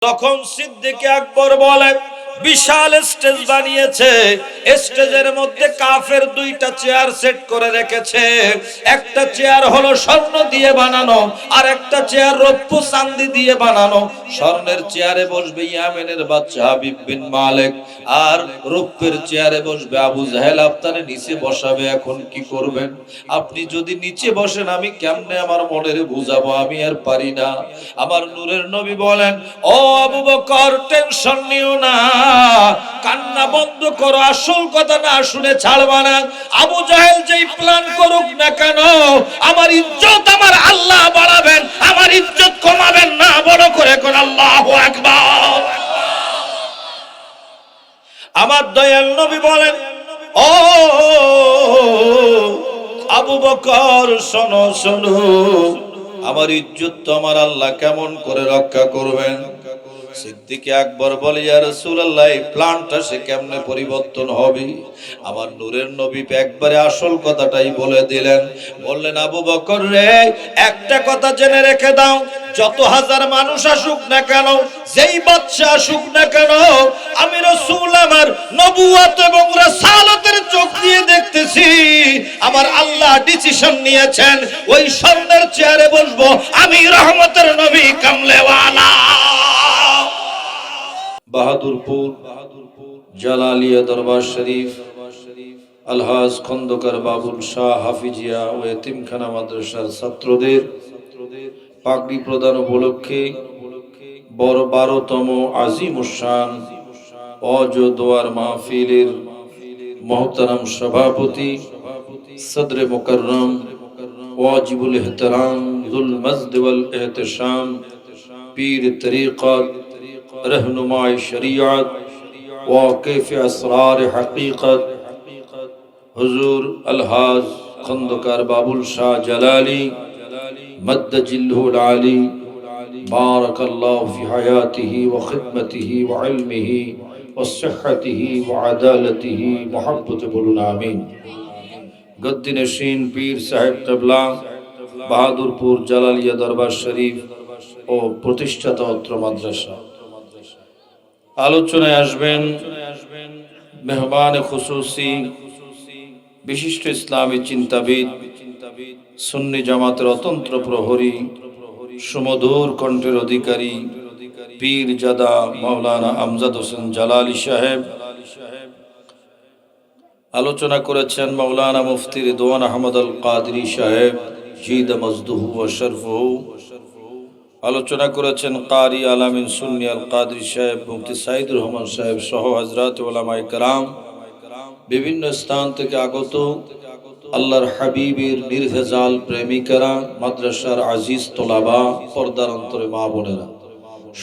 তখন সিদ্দিক আকবর বলে, বিশাল স্টেজ বানিয়েছে, স্টেজের মধ্যে কাফের দুইটা চেয়ার সেট করে রেখেছে। একটা চেয়ার হলো স্বর্ণ দিয়ে বানানো, আর একটা চেয়ার রৌপ্য চাঁদি দিয়ে বানানো। স্বর্ণের চেয়ারে বসবে ইয়ামেনের বাদশা হাবিব বিন মালিক, আর রৌপ্যের চেয়ারে বসবে আবু জাহেল। আপনারে নিচে বসাবে। এখন কি করবেন? আপনি যদি নিচে বসেন, আমি কেমনে আমার মনের বুঝাবো? আমি আর পারি না। আমার নূরের নবী বলেন, ও আবু বকর, টেনশন নিও না, কান্না বন্ধ করো, আসল কথা না শুনে ছাড়বা না। আবু জাহেল যেই প্ল্যান করুক না কেন, আমার ইজ্জত আমার আল্লাহ বাড়াবেন, আমার ইজ্জত কমাবেন না। বড় করে কোন আল্লাহু আকবার। আমার দয়াল নবী বলেন, ও আবু বকর, শোনো শোনো, আমার ইজ্জত তো আমার আল্লাহ কেমন করে রক্ষা করবেন? সিদ্দিক আকবর বলে, ইয়া রাসূলুল্লাহ, এই প্ল্যানটা সে কেমনে পরিবর্তন হবে? আমার নূরের নবী একবারে আসল কথাটাই বলে দিলেন। বললেন, আবু বকর রে, একটা কথা জেনে রেখে দাও, যত হাজার মানুষ আসুক না কেন, যেই বাদশা আসুক না কেন, আমি রাসূল আমার নবুয়ত এবং রাসালাতের চোখ দিয়ে দেখতেছি, আমার আল্লাহ ডিসিশন নিয়েছেন, ওই স্বর্ণের চেয়ারে বসবো আমি, রহমতের নবী কামলেওয়ালা। বাহাদুরপুর জালালিয়া দরবার শরীফ আলহাজ খন্দকার বাবুল শাহ হাফিজিয়া ও এতিমখানা মাদ্রাসার ছাত্রদের পাগড়ি প্রদান উপলক্ষে বড় 12তম আজিমুশান অজ দোয়ার মাহফিলের মোহতারাম সভাপতি সদরে মুকররম ওয়াজিবুল ইহতিরাম যুল মজদ ওয়াল ইহতিশাম পীর তরিকত रहनुमाए शरीयत वाकिफ असरार हकीकत हुजूर अलहाज खंदकार बाबुल शाह जलाली मद्दजिल्हुल आली बारकल्लाहु फी हयातिही व खिदमतिही व इल्मिही व सिह्हतिही व अदालतिही मोहब्बत बोलुन आमीन। गद्दी नशीन पीर साहेब क़िबला बहादुरपुर জালালিয়া দরবার শরীফ ও প্রতিষ্ঠাতা অত্র মাদ্রাসা। আলোচনায় আসবেন মেহমান খুসুসি, বিশিষ্ট ইসলামী চিন্তাবিদ, সুন্নি জামাতের অতন্ত্র প্রহরী, সুমধুর কণ্ঠের অধিকারী পীর জাদা মাওলানা আমজাদ হোসেন জালালি সাহেব। আলোচনা করেছেন মাওলানা মুফতি রিদওয়ান আহমদ আল কাদরি সাহেব, জিদ মজদুহু ওয়া শরফুহু। আলোচনা করেছেন কারি আলামিন সুন্নি আল কাদরি সাহেব, মুফতি সাইদুর রহমান সাহেব সহ হযরত উলামায়ে কেরাম, বিভিন্ন স্থান থেকে আগত আল্লাহর হাবিবের নির্ভেজাল প্রেমিকারা, মাদ্রাসার আজিজ তোলাবা, পর্দার অন্তরে মা বোনেরা,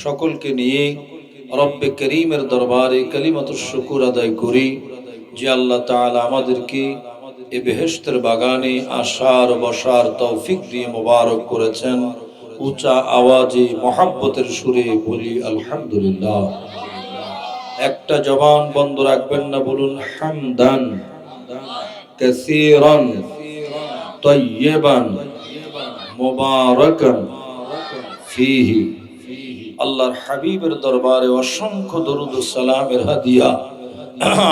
সকলকে নিয়ে রব্বে করিমের দরবারে কালিমাতুশ শুকর আদায় করি যে আল্লাহ তাআলা আমাদেরকে এই বেহেশতের বাগানে আসার বসার তৌফিক দিয়ে মোবারক করেছেন। উঁচা আওয়াজে মহাব্বতের সুরে বলি আলহামদুলিল্লাহ। একটা জবান বন্ধ রাখবেন না, বলুন হামদান কাসীরান তাইয়িবান মুবারাকান ফীহি। আল্লাহর হাবিবের দরবারে অসংখ্য দরুদ ও সালামের হাদিয়া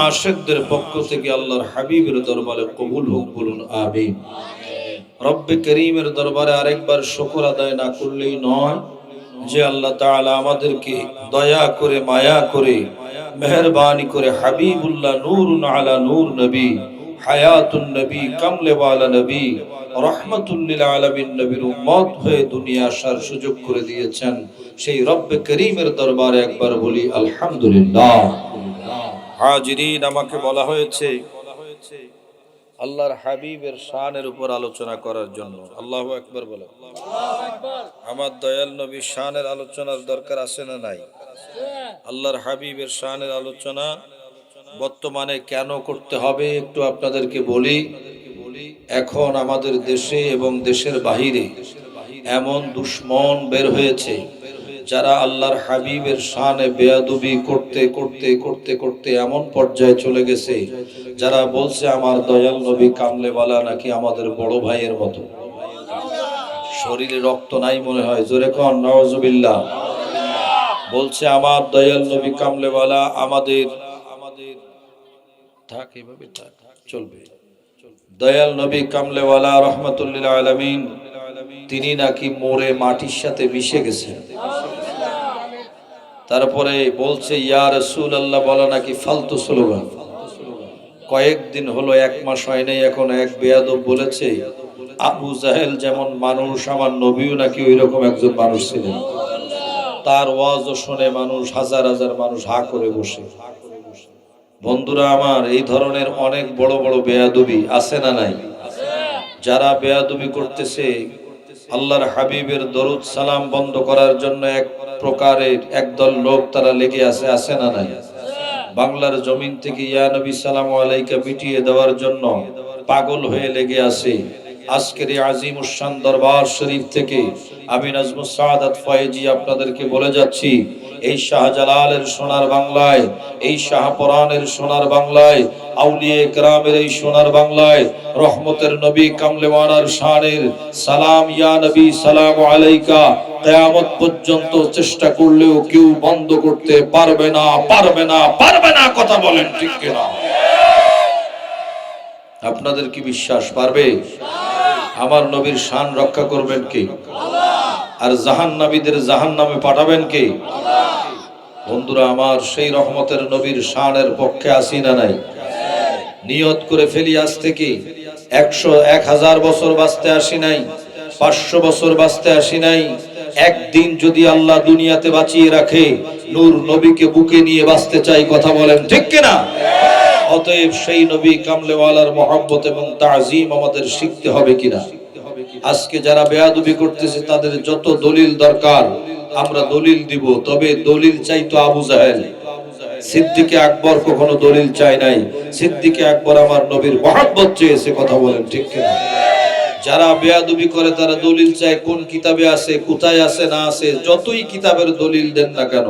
আশিকদের পক্ষ থেকে আল্লাহর হাবিবের দরবারে কবুল হোক, বলুন আমিন। রব্বে করিমের দরবারে আরেকবার শুকর আদায় না করলেই নয় যে আল্লাহ তাআলা আমাদেরকে দয়া করে, মায়া করে, মেহেরবানি করে হাবিবুল্লাহ নূরুন আলা নূর নবী, হায়াতুন নবী, কামলেওয়ালা নবী, রহমাতুল লিল আলামিন নবীর উম্মত হয়ে দুনিয়া আসার সুযোগ করে দিয়েছেন। সেই রব্বে করিমের দরবারে একবার বলি আলহামদুলিল্লাহ। হাজিরিন, আমাকে বলা হয়েছে আল্লাহর হাবিবের শানের উপর আলোচনা করার জন্য। আল্লাহু আকবার বলে। আমার দয়াল নবী শানের আলোচনার দরকার আছে না নাই? আল্লাহর হাবিবের শানের আলোচনা বর্তমানে কেন করতে হবে একটু আপনাদেরকে বলি। এখন আমাদের দেশে এবং দেশের বাহিরে এমন দুশমন বের হয়েছে যারা আল্লাহর হাবিবের শানে বেয়াদবি করতে করতে করতে করতে এমন পর্যায়ে চলে গেছে, যারা বলছে আমার দয়াল নবী কামলেওয়ালা নাকি আমাদের বড় ভাইয়ের মতো। শরীরে রক্ত নাই মনে হয়, জোরে কোন নাউজুবিল্লাহ। বলছে আমার দয়াল নবী কামলেওয়ালা আমাদের থাক এভাবে থাক চলবে। দয়াল নবী কামলেওয়ালা রহমাতুল্লিল আলামিন তিনি নাকি মোরে মাটির সাথে মিশে গেছেন। তারপরে বলছে ইয়া রাসূলুল্লাহ বলা নাকি ফালতু স্লোগান। কয়েকদিন হলো, 1 মাস হয় নাই, এখন এক বেয়াদব বলেছে আবু জাহেল যেমন মানুষ আমার নবীও নাকি ওই রকম একজন মানুষ ছিলেন। তার ওয়াজও শুনে মানুষ, হাজার হাজার মানুষ হা করে বসে। বন্ধুরা আমার, এই ধরনের অনেক বড় বড় বেয়াদবি আছে না নাই? যারা বেয়াদবি করতেছে আল্লাহর হাবিবের দরুদ সালাম বন্ধ করার জন্য এক প্রকারের একদল লোক তারা লেগে আছে, আছে না নাই? বাংলার জমিন থেকে ইয়া নবী সালামু আলাইকা মিটিয়ে দেওয়ার জন্য পাগল হয়ে লেগে আছে। আজকের এই আজিমুস শান দরবার শরীফ থেকে আমি নাজমুস সাআদাত ফয়েজি আপনাদেরকে বলে যাচ্ছি, এই শাহজালালের সোনার বাংলায়, এই শাহপরানের সোনার বাংলায়, আউলিয়ে কেরামের এই সোনার বাংলায় রহমতের নবী কামলেওয়ালার শানের সালাম ইয়া নবী সালামু আলাইকা কিয়ামত পর্যন্ত চেষ্টা করলেও কেউ বন্ধ করতে পারবে না, পারবে না, পারবে না। কথা বলেন ঠিক কিনা? আপনাদের কি বিশ্বাস পারবে? আমার নবীর শান রক্ষা করবেন কে? আর জাহান্নামীদের জাহান্নামে পাঠাবেন কে? বন্ধুরা আমার, সেই রহমতের নবীর শানের পক্ষে আসি না নাই? নিয়ত করে ফেলি আজ থেকে 100-1000 বছর বাঁচতে আসি নাই, 500 বছর বাঁচতে আসি নাই। একদিন যদি আল্লাহ দুনিয়াতে বাঁচিয়ে রাখে, নূর নবীকে বুকে নিয়ে বাঁচতে চাই। কথা বলেন ঠিক কিনা? অতএব সেই নবী কামলেওয়ালার মহব্বত এবং তাজিম আমাদের শিখতে হবে কিনা? আজকে যারা বেয়াদবি করতেছে তাদের যত দলিল দরকার আমরা দলিল দিব, তবে দলিল চাইতো আবু জাহেল। সিদ্দিকে আকবর কখনো দলিল চায় নাই। সিদ্দিকে আকবর আমার নবীর মহব্বত চেয়েছে। কথা বলেন ঠিক কিনা? যারা বেয়াদবি করে তারা দলিল চায় কোন কিতাবে আছে, কোথায় আছে না আছে। যতই কিতাবের দলিল দেন না কেন,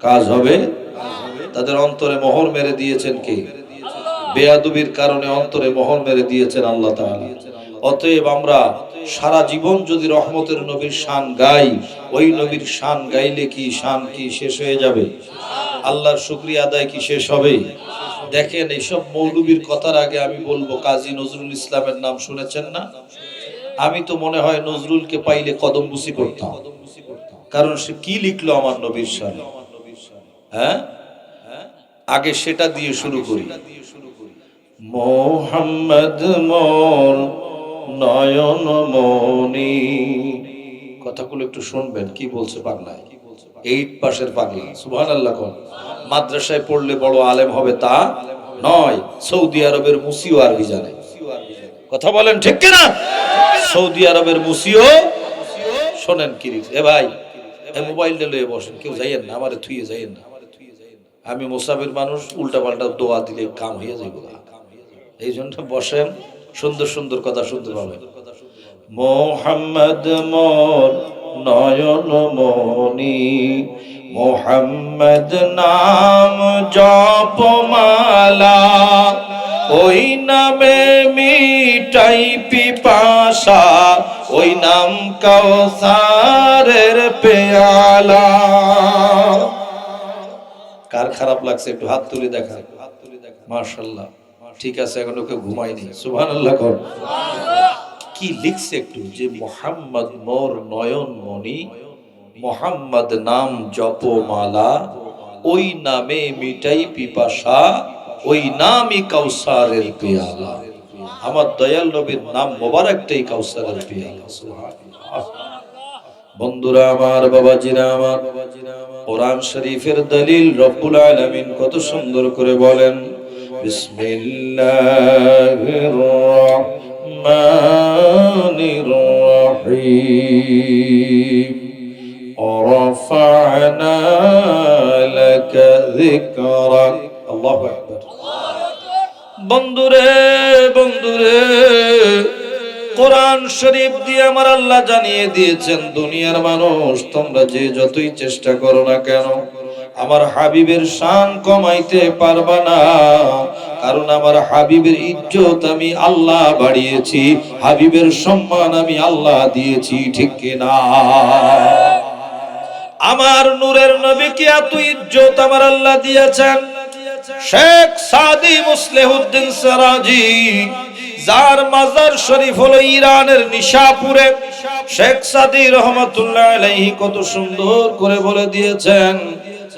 কাজ হবে? তাদের অন্তরে মোহর মেরে দিয়েছেন কে? বেয়াদবির কারণে অন্তরে মোহর মেরে দিয়েছেন আল্লাহ তাআলা। অতএব আমরা সারা জীবন যদি রহমতের নবীর শান গাই, ওই নবীর শান গাইলে কি শান কি শেষ হয়ে যাবে? আল্লাহর শুকরিয়া আদায় কি শেষ হবে? দেখেন, এইসব মৌলবীর কথার আগে আমি বলবো, কাজী নজরুল ইসলামের নাম শুনেছেন না? আমি তো মনে হয় নজরুলকে পাইলে কদম বুসি করতাম, কারণ সে কি লিখলো আমার নবীর শান। হ্যাঁ, আগে সেটা দিয়ে শুরু করি। মোহাম্মদ মোর নয়ন মনি, কথাগুলো একটু শুনবেন কি বলছে বাংলায়। 8 পাশের পাগলা, সুবহানাল্লাহ। কোন মাদ্রাসায় পড়লে বড় আলেম হবে তা নয়। সৌদি আরবের মুসিও আরবি জানে। কথা বলেন ঠিক কিনা? সৌদি আরবের মুসিও শোনেন কি লিখছে। এ ভাই, এই মোবাইলটা লয়ে বসেন, কেউ যাইয়েন না, আমারে থুইয়ে যাইয়েন না। আমি মুসাফির মানুষ, উল্টা পাল্টা দোয়া দিলে কাম হয়ে যাইব। এই জন্য বসেন, সুন্দর সুন্দর কথা শুনতে পাবেন। মোহাম্মদ মোর নয়ন মনি, মোহাম্মদ নাম জপমালা, ওই নামে মিটাই পিপাসা, ওই নাম কাউসারের পেয়ালা। কার খারাপ লাগছে একটু হাত তুলে দেখা। মাশাআল্লাহ, ঠিক আছে, এখন ওকে ঘুমাইনি। সুবহানাল্লাহ। কোন কি লিখছে একটু, যে মোহাম্মদ মোর নয়ন মনি, মোহাম্মদ নাম জপমালা, ওই নামে মিটাই পিপাসা, ওই নামই কাউসারের পেয়ালা। আমার দয়াল নবীর নাম মোবারকটাই কাউসারের পেয়ালা। সুবহানাল্লাহ। বন্ধুরা আমার, বাবাজিরা আমার, কোরআন শরীফের দলিল রব্বুল আলামিন কত সুন্দর করে বলেন, বিসমিল্লাহির রহমানির রহিম, ওয়ারাফা'না লাকা যিকরাক। আল্লাহু আকবার। বন্ধুরে বন্ধুরে, কোরআন শরীফ দিয়ে আমার আল্লাহ জানিয়ে দিয়েছেন, দুনিয়ার মানুষ তোমরা যে যতই চেষ্টা করো না কেন আমার হাবিবের শান কমাইতে পারবা না, কারণ আমার হাবিবের ইজ্জত আমি আল্লাহ বাড়িয়েছি, হাবিবের সম্মান আমি আল্লাহ দিয়েছি। ঠিক কিনা? আমার নূরের নবীকে এত ইজ্জত আমার আল্লাহ দিয়েছেন। শেখ সাদি মুসলিহুদ্দিন সিরাজি, যার মাজার শরীফ হলো ইরানের নিশাপুরে, শেখ সাদি রহমাতুল্লাহ আলাইহি কত সুন্দর করে বলে দিয়েছেন,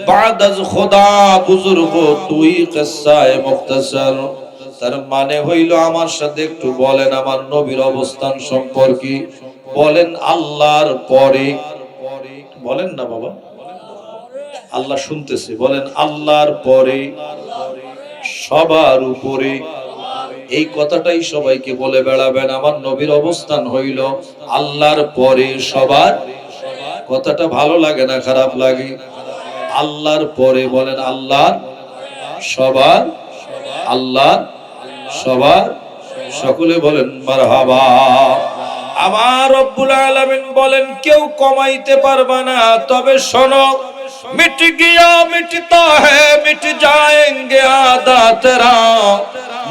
বাদাজ খোদা বুজুর্গ তুই কিসসায়ে মুখতাসার। তার মানে হইল, আমার সাথে একটু বলেন আমার নবীর অবস্থান সম্পর্কে, বলেন আল্লাহর পরে, বলেন না বাবা, আল্লাহ শুনতেছে, বলেন আল্লাহর পরে সবার উপরে। এই কথাটাই সবাইকে বলে বেড়াবেন, আমার নবীর অবস্থান হইল আল্লাহর পরে সবার। কথাটা ভালো লাগে না খারাপ লাগে? আল্লাহর পরে বলেন আল্লাহর সবার, আল্লাহর সবার, সকলে বলেন মারহাবা। আমার রব্বুল আলামিন বলেন কেউ কমাইতে পারবে না, তবে শোনো, मिट गया मिटता है मिट जाएंगे आदा तेरा,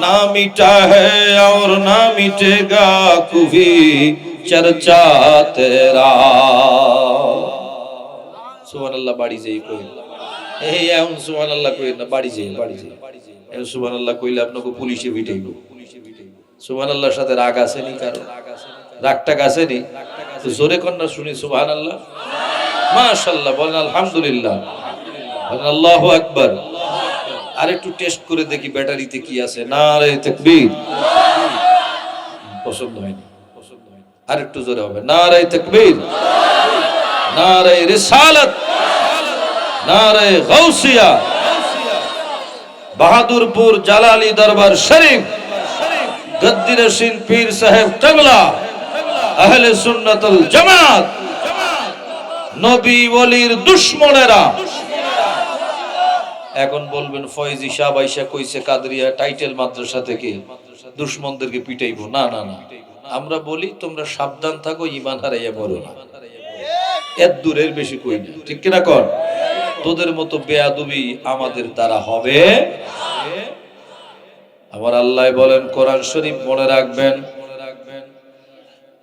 ना मिटा है और ना मिटेगा कभी चर्चा तेरा। सुभानाल्लाह बाड़ी जाई कोई এই এখন সুবহানাল্লাহ কই না, বাড়ি যাই বাড়ি যাই। এই সুবহানাল্লাহ কইলে আপনাকে পুলিশে পিটাইবো। সুবহানাল্লাহর সাথে রাগ আছে নি কারো? রাগটা আছে নি? তো জোরে কন্যা শুনি সুবহানাল্লাহ, মাশাআল্লাহ, বলেন আলহামদুলিল্লাহ, বলেন আল্লাহু আকবার। আর একটু টেস্ট করে দেখি ব্যাটারিতে কি আছে। নারে তাকবীর। পছন্দ হয়নি, আর একটু জোরে হবে। নারে তাকবীর, নারে রিসালাত, নারে গাউসিয়া। বাহাদুরপুর জালালি দরবার শরীফ, গদ্দি নশীন পীর সাহেব কিবলা, আহলে সুন্নাতুল জামাত, নবী ওলির দুশমনেরা। এখন বলবেন ফয়েজি সাহেব আয়েশা কইছে কাদরিয়া টাইটেল মাদ্রাসা থেকে দুশমনদেরকে পিটাইবো। না না না, আমরা বলি তোমরা সাবধান থাকো, ঈমান হারাইয়া মরো না। এত দূরের বেশি কই না, ঠিক কি না কর? তোদের মতো বেয়াদবি আমাদের দ্বারা হবে। আমার আল্লাহ বলেন কোরআন শরীফ মনে রাখবেন।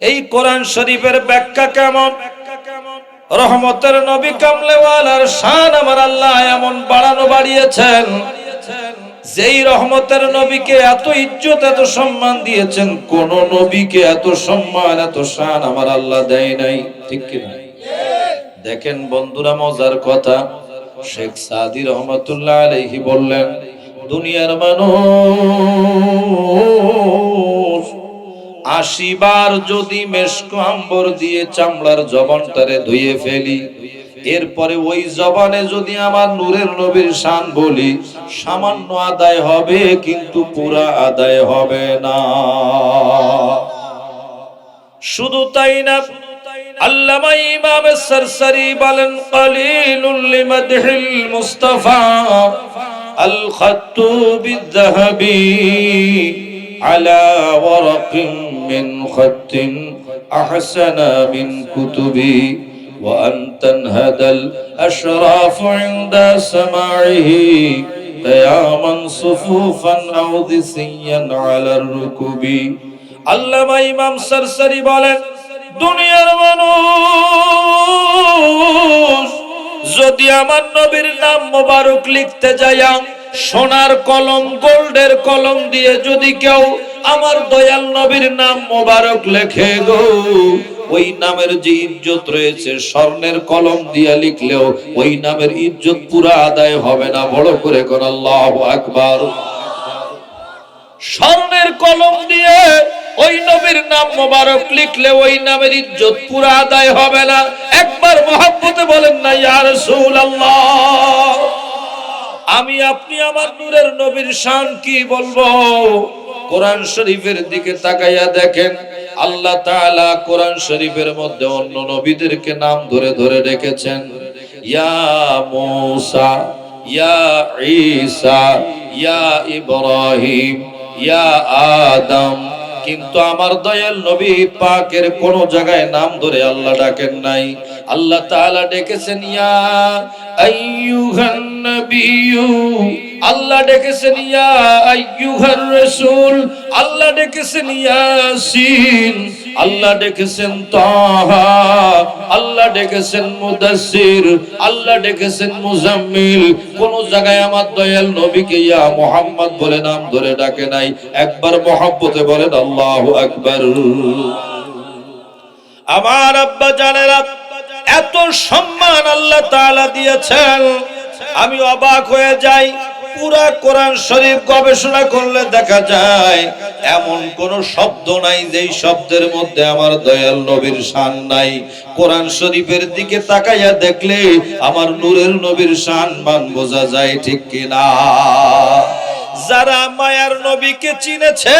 এই কোরআন শরীফের ব্যাখ্যা কেমন? রহমতের নবী কামলেওয়ালার শান আমার আল্লাহ এমন বাড়ানো বাড়িয়েছেন, যেই রহমতের নবীকে এত ইজ্জত এত সম্মান দিয়েছেন, কোন নবীকে এত সম্মান এত শান আমার আল্লাহ দেয় নাই, ঠিক কি না? দেখেন বন্ধুরা, মজার কথা, শেখ সাদি রহমাতুল্লাহ আলাইহি বললেন, দুনিয়ার মানুষ ৮০ বার যদি মেশক আম্বর দিয়ে চামড়ার জবানটারে ধুয়ে ফেলি, এরপরে ওই জবানে যদি আমার নূরের নবীর শান বলি, সামান্য আদায় হবে, কিন্তু পুরা আদায় হবে না। শুধু তাই না, আল্লামা ইমাম সরসরি বলেন, কলিলুল লিমাদহিল মুস্তাফা আল খাত্তু বিযহাবি আলা ওয়ারাকিন মিন খাত্তিন আহসানা মিন কুতুবি ওয়া আন তানহাদাল আশরাফ ইনদা সামাইহি কিয়ামান সুফুফান আও দিসিয়ান আলার রুকুবি। আল্লামা ইমাম সরসরি বলেন, দুনিয়ার মানুষ যদি আমার নবীর নাম মোবারক লিখতে যায়, সোনার কলম গোল্ডের কলম দিয়ে যদি কেউ আমার দয়াল নবীর নাম মোবারক লেখে গো, ওই নামের যে ইজ্জত রয়েছে স্বর্ণের কলম দিয়ে লিখলেও ওই নামের ইজ্জত পুরা আদায় হবে না। বড় করে কোন আল্লাহু আকবার। স্বর্ণের কলম দিয়ে ওই নবীর নাম মোবারক লিখলে ওই নামের ইজ্জত পুরা আদায় হবে না। একবার মহব্বতে বলেন না ইয়া রাসূলুল্লাহ। আমি আপনি আমার নূরের নবীর শান কি বলবো? কোরআন শরীফের দিকে তাকাইয়া দেখেন, আল্লাহ তাআলা কোরআন শরীফের মধ্যে অন্য নবীদেরকে নাম ধরে ধরে রেখেছেন। ইয়া মূসা, ইয়া ঈসা, ইয়া ইব্রাহিম, ইয়া আদম। কিন্তু আমার দয়াল নবী পাকের কোন জায়গায় নাম ধরে আল্লাহ ডাকেন নাই। আল্লাহ তাআলা ডেকেছেন ইয়া আইয়ুহান নাবিয়্যু আল্লাহ ডেকেছেন ইয়া আইয়ুহার রাসূল, আল্লাহ ডেকেছেন ইয়াসিন, আল্লাহ ডেকেছেন তাহা, আল্লাহ ডেকেছেন মুদাসসির, আল্লাহ ডেকেছেন মুজাম্মিল। কোন জায়গায় আমার দয়াল নবীকে ইয়া মুহাম্মদ বলে নাম ধরে ডাকে নাই। একবার মহব্বতে বলেন আল্লাহু আকবার। আমার আব্বা জানেরা, এত সম্মান আল্লাহ তাআলা দিয়েছেন, আমি অবাক হয়ে যাই। পুরা কোরআন শরীফ গবেষণা করলে দেখা যায় এমন কোন শব্দ নাই যেই শব্দের মধ্যে আমার দয়াল নবীর শান নাই। কোরআন শরীফের দিকে তাকাইয়া দেখলে আমার নূরের নবীর শান মান বোঝা যায়, ঠিক কিনা? যারা মায়ার নবীকে চিনেছে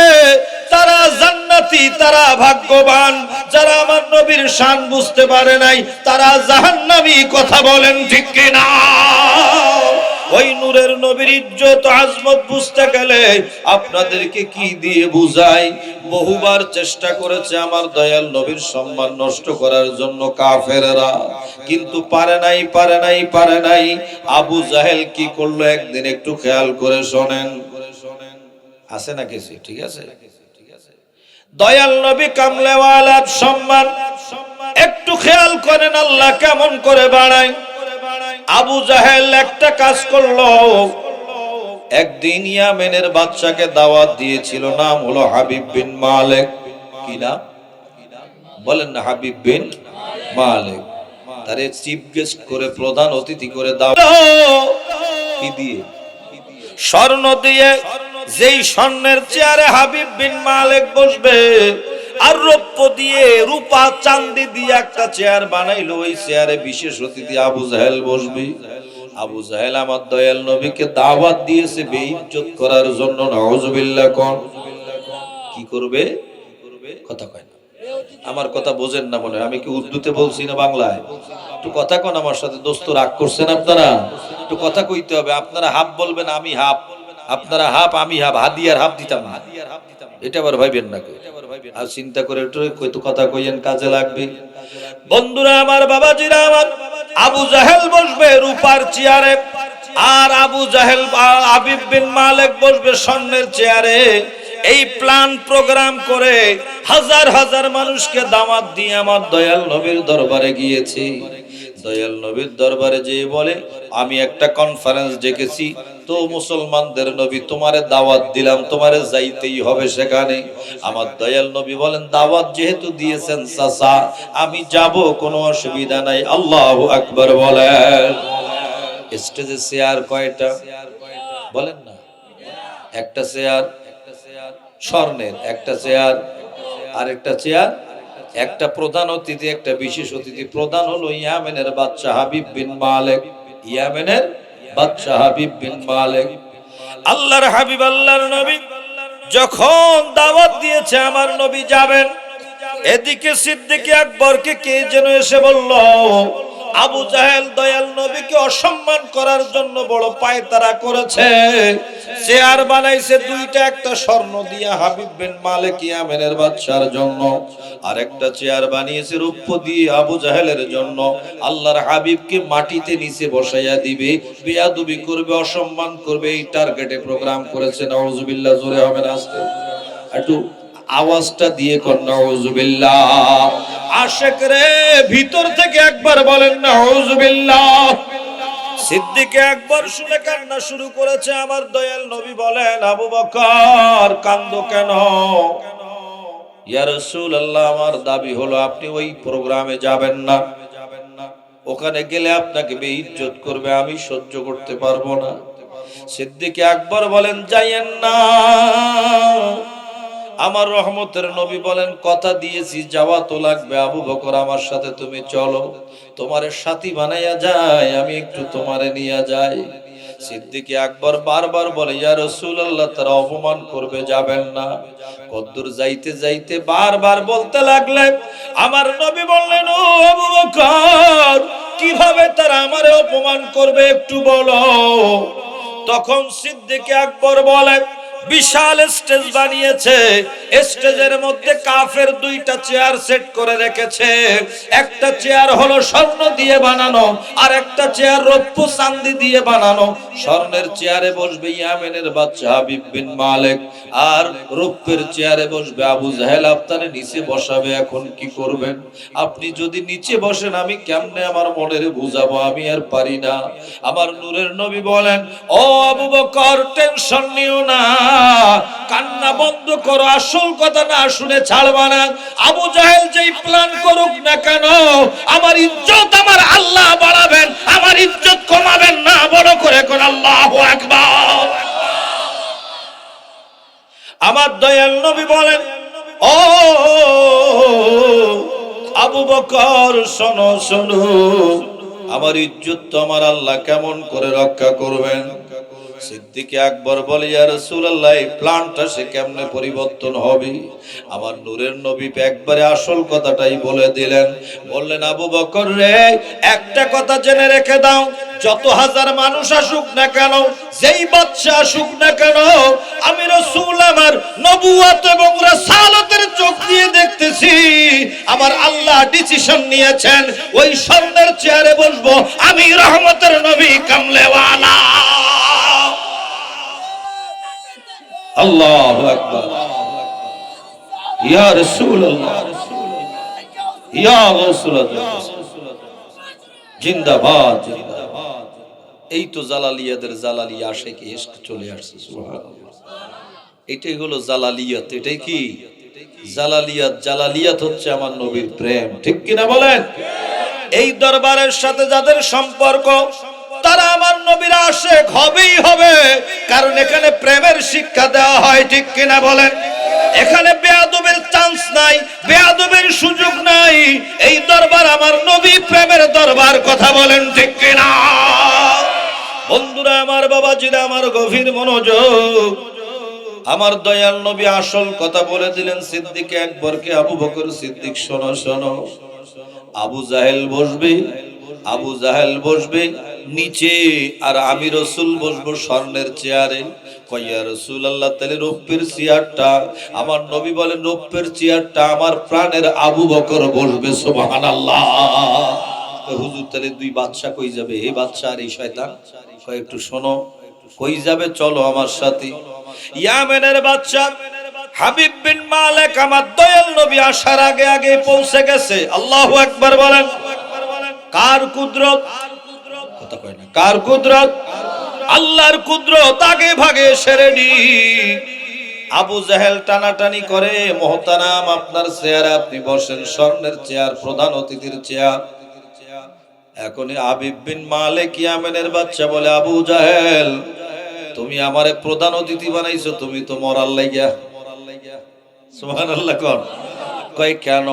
তারা জান্নাতি, তারা ভাগ্যবান। যারা আমার নবীর শান বুঝতে পারে নাই তারা জাহান্নামী। কথা বলেন ঠিক কিনা? ওই নূরের নবীর ইজ্জত আজমত বুঝতে গেলে আপনাদেরকে কি দিয়ে বুঝাই? বহুবার চেষ্টা করেছে আমার দয়াল নবীর সম্মান নষ্ট করার জন্য কাফেররা, কিন্তু পারে নাই, পারে নাই, পারে নাই। আবু জাহেল কি করলো একদিন একটু খেয়াল করে শোনেন। আছে না কিছু? ঠিক আছে, দয়াল নবী কামলেওয়ালার সম্মান একটু খেয়াল করেন আল্লাহ কেমন করে বাড়ায়। আবু জাহেল একটা কাজ করলো, একদিন ইয়ামেনের বাদশাকে দাওয়াত দিয়েছিল, নাম হলো হাবিব বিন মালেক। কি নাম বলেন না? হাবিব বিন মালেক। তারে চিফ গেস্ট করে, প্রধান অতিথি করে দাওয়াত। কি দিয়ে? স্বর্ণ দিয়ে। যেই স্বর্ণের চেয়ারে হাবিব বিন মালেক বসবে, আর রৌপ্য দিয়ে, রূপা চাঁদি দিয়ে একটা চেয়ার বানাইলো, ওই চেয়ারে বিশেষ অতিথি আবু জাহেল বসবে। আবু জাহেল আমার দয়াল নবীকে দাওয়াত দিয়েছে বেইজ্জত করার জন্য। নাউজুবিল্লাহ। কোন কি করবে? কথা কয় না। আমার কথা বোঝেন না মনে? আমি কি উর্দুতে বলছি না বাংলায়? একটু কথা কোন আমার সাথে। দোস্ত রাগ করছেন আপনারা? একটু কথা কইতে হবে। আপনারা হাফ বলবেন, আমি হাফ। আপনারা হাফ, আমি হাফ। হাদিয়ার হাফ দিতাম না, এটা আবার ভাইবেন না। আর চিন্তা করে একটু কথা কইয়েন, কাজে লাগবে। বন্ধুরা আমার, বাবাজিরা আমার, আবু জাহেল বসবে রূপার চেয়ারে, আর আবু জাহেল হাবিব বিন মালেক বসবে স্বর্ণের চেয়ারে। এই প্ল্যান প্রোগ্রাম করে হাজার হাজার মানুষকে দাওয়াত দিয়ে আমার দয়াল নবীর দরবারে গিয়েছি। দয়াল নবীর দরবারে যেয়ে বলে, আমি একটা কনফারেন্স ডেকেছি তো মুসলমানদের নবী, তোমারে দাওয়াত দিলাম, তোমারে যাইতেই হবে সেখানে। আমার দয়াল নবী বলেন, দাওয়াত যেহেতু দিয়েছেন চাচা, আমি যাব, কোনো অসুবিধা নাই। আল্লাহু আকবার বলেন। স্টেজে চেয়ার কয়টা বলেন না? একটা চেয়ার স্বর্ণের, একটা চেয়ার, আরেকটা চেয়ার, একটা প্রধান অতিথি, একটা বিশেষ অতিথি। প্রধান হলো ইয়ামেনের বাদশা হাবিব বিন মালেক। ইয়ামেনের বাদশা হাবিব বিন মালেক। আল্লাহর হাবিব, আল্লাহর নবী যখন দাওয়াত দিয়েছে আমার নবী যাবেন, এদিকে সিদ্দিক আকবরকে কে যেন এসে বলল, আবু জাহেল দয়াল নবীকে অসম্মান করার জন্য বড় পায়তারা করেছে। চেয়ার বানাইছে দুইটা, একটা স্বর্ণ দিয়া হাবিব বিন মালিক ইয়ামেনের বাদশার জন্য, আর একটা চেয়ার বানিয়েছে রৌপ্য দিয়ে আবু জাহেলের জন্য। আল্লাহর হাবিবকে মাটিতে নিচে বসাইয়া দিবে, বেয়াদবি করবে, অসম্মান করবে, এই টার্গেটে প্রোগ্রাম করেছে। নাউজুবিল্লাহ। জোরে হবে না আস্তে? একটু আওয়াজটা দিয়ে কর নাউজুবিল্লাহ। আশেক রে, ভিতর থেকে একবার বলেন নাউজুবিল্লাহ। সিদ্দিক আকবর শুনে কান্না শুরু করেছে। আমার দয়াল নবী বলেন, আবু বকর কান্দো কেন? ইয়া রাসূলুল্লাহ, আমার দাবি হলো আপনি ওই প্রোগ্রামে যাবেন না। ওখানে গেলে আপনাকে বেইজ্জত করবে, আমি সহ্য করতে পারবো না। সিদ্দিক আকবর বলেন, যাইয়েন না। আমার রহমতের নবী বলেন, কথা দিয়েছি যাওয়া তো লাগবে। আবু বকর আমার সাথে তুমি চলো, তোমারে সাথী বানাইয়া যায়, আমি একটু তোমারে নিয়ে যাই। সিদ্দিক আকবর বারবার বলে, ইয়া রাসূলুল্লাহ, তারা অপমান করবে, যাবেন না। কদ্দুর যাইতে যাইতে বারবার বলতে লাগলেন। আমার নবী বললেন, ও আবু বকর, কিভাবে তারা আমারে অপমান করবে একটু বলো। তখন সিদ্দিক আকবর বলে, বিশাল স্টেজ বানিয়েছে, স্টেজের মধ্যে কাফের দুইটা চেয়ার সেট করে রেখেছে। একটা চেয়ার হলো স্বর্ণ দিয়ে বানানো, আর একটা চেয়ার রৌপ্য চাঁদি দিয়ে বানানো। স্বর্ণের চেয়ারে বসবে ইয়ামেনের বাদশা হাবিব বিন মালিক, আর রৌপ্যের চেয়ারে বসবে আবু জাহেল। আপনারে নিচে বসাবে। এখন কি করবেন? আপনি যদি নিচে বসেন আমি কেমনে আমার মনের বুঝাবো? আমি আর পারি না। আমার নূরের নবী বলেন, ও আবু বকর, টেনশন নিও না, কান্না বন্ধ করো, আসল কথা না শুনে ছাড়বা না। আবু জাহেল যেই প্ল্যান করুক না কেন, আমার ইজ্জত আমার আল্লাহ বাড়াবেন, আমার ইজ্জত কমাবেন না। বড় করে কোন আল্লাহু আকবার। আমার দয়াল নবী বলেন, ও আবু বকর, শোনো শোনো, আমার ইজ্জত তো আমার আল্লাহ কেমন করে রক্ষা করবেন? সিদ্দিক আকবর বলে, ইয়া রাসূলুল্লাহ, এই প্ল্যানটা সে কেমনে পরিবর্তন হবে? আমার নূরের নবী একবারে আসল কথাটাই বলে দিলেন। বললেন, আবু বকর রে, একটা কথা জেনে রেখে দাও, যত হাজার মানুষ আসুক না কেন, যেই বাদশা আসুক না কেন, আমি রাসূল আমার নবুয়ত এবং রাসালাতের চোখ দিয়ে দেখতেছি, আমার আল্লাহ ডিসিশন নিয়েছেন ওই স্বর্ণের চেয়ারে বসবো আমি, রহমতের নবী কামলেওয়ালা। আল্লাহু আকবার। ইয়া রাসূলুল্লাহ, ইয়া রাসূলুল্লাহ, জিন্দাবাদ জিন্দাবাদ। এই তো জালালিয়াদের জালালিয়া আশিকি ইশক চলে আসছে। সুবহানাল্লাহ। এটাই হলো জালালিয়াত। এটাই কি জালালিয়াত? জালালিয়াত হচ্ছে আমার নবীর প্রেম। ঠিক কি না বলেন? এই দরবারের সাথে যাদের সম্পর্ক, তারা আমার নবীর আশিক হবেই হবে, কারণ এখানে প্রেমের শিক্ষা দেওয়া হয়। ঠিক কি না বলেন? এখানে বেয়াদবের চান্স নাই, বেয়াদবের সুযোগ নাই। এই দরবার আমার নবী প্রেমের দরবার। কথা বলেন ঠিক কি না? বন্ধুরা আমার, বাবাজিরা আমার, গভীর মনোযোগ। আমার দয়াল নবী আসল কথা বলে দিলেন সিদ্দিক আকবরকে, আবু বকর সিদ্দিক, শোনো শোনো, আবু জাহেল বসবে, আবু জাহেল বসবে নিচে, আর আমি রাসূল বসবো স্বর্ণের চেয়ারে। কইয়া রাসূলুল্লাহ, তাহলে রৌপ্যের চেয়ারটা? আমার নবী বলেন, রৌপ্যের চেয়ারটা আমার প্রাণের আবু বকর বসবে। সুবহানাল্লাহ। হুজুর, তাহলে দুই বাদশা কই যাবে? এই বাদশা আর এই শয়তান। কয় একটু শোনো, কই যাবে? চলো আমার সাথে। ইয়ামেনের বাদশা হাবিব বিন মালিক আমার দয়াল নবী আসার আগে আগে পৌঁছে গেছে। আল্লাহু আকবার বলেন। কার কুদরত? কথা কয় না। কার কুদরত? আল্লাহর কুদরত। আগে ভাগে সেরেডি। আবু জাহেল টানাটানি করে, মোহতারাম আপনার চেয়ারে আপনি বসেন, স্বর্ণের চেয়ার, প্রধান অতিথির চেয়ার। এখন হাবিব বিন মালিক ইয়ামেনের বাদশা বলে, আবু জাহেল, তুমি আমারে প্রধান অতিথি বানাইছো, তুমি তো মরার লাইগা। সুবহানাল্লাহ। কোন কয় কেন?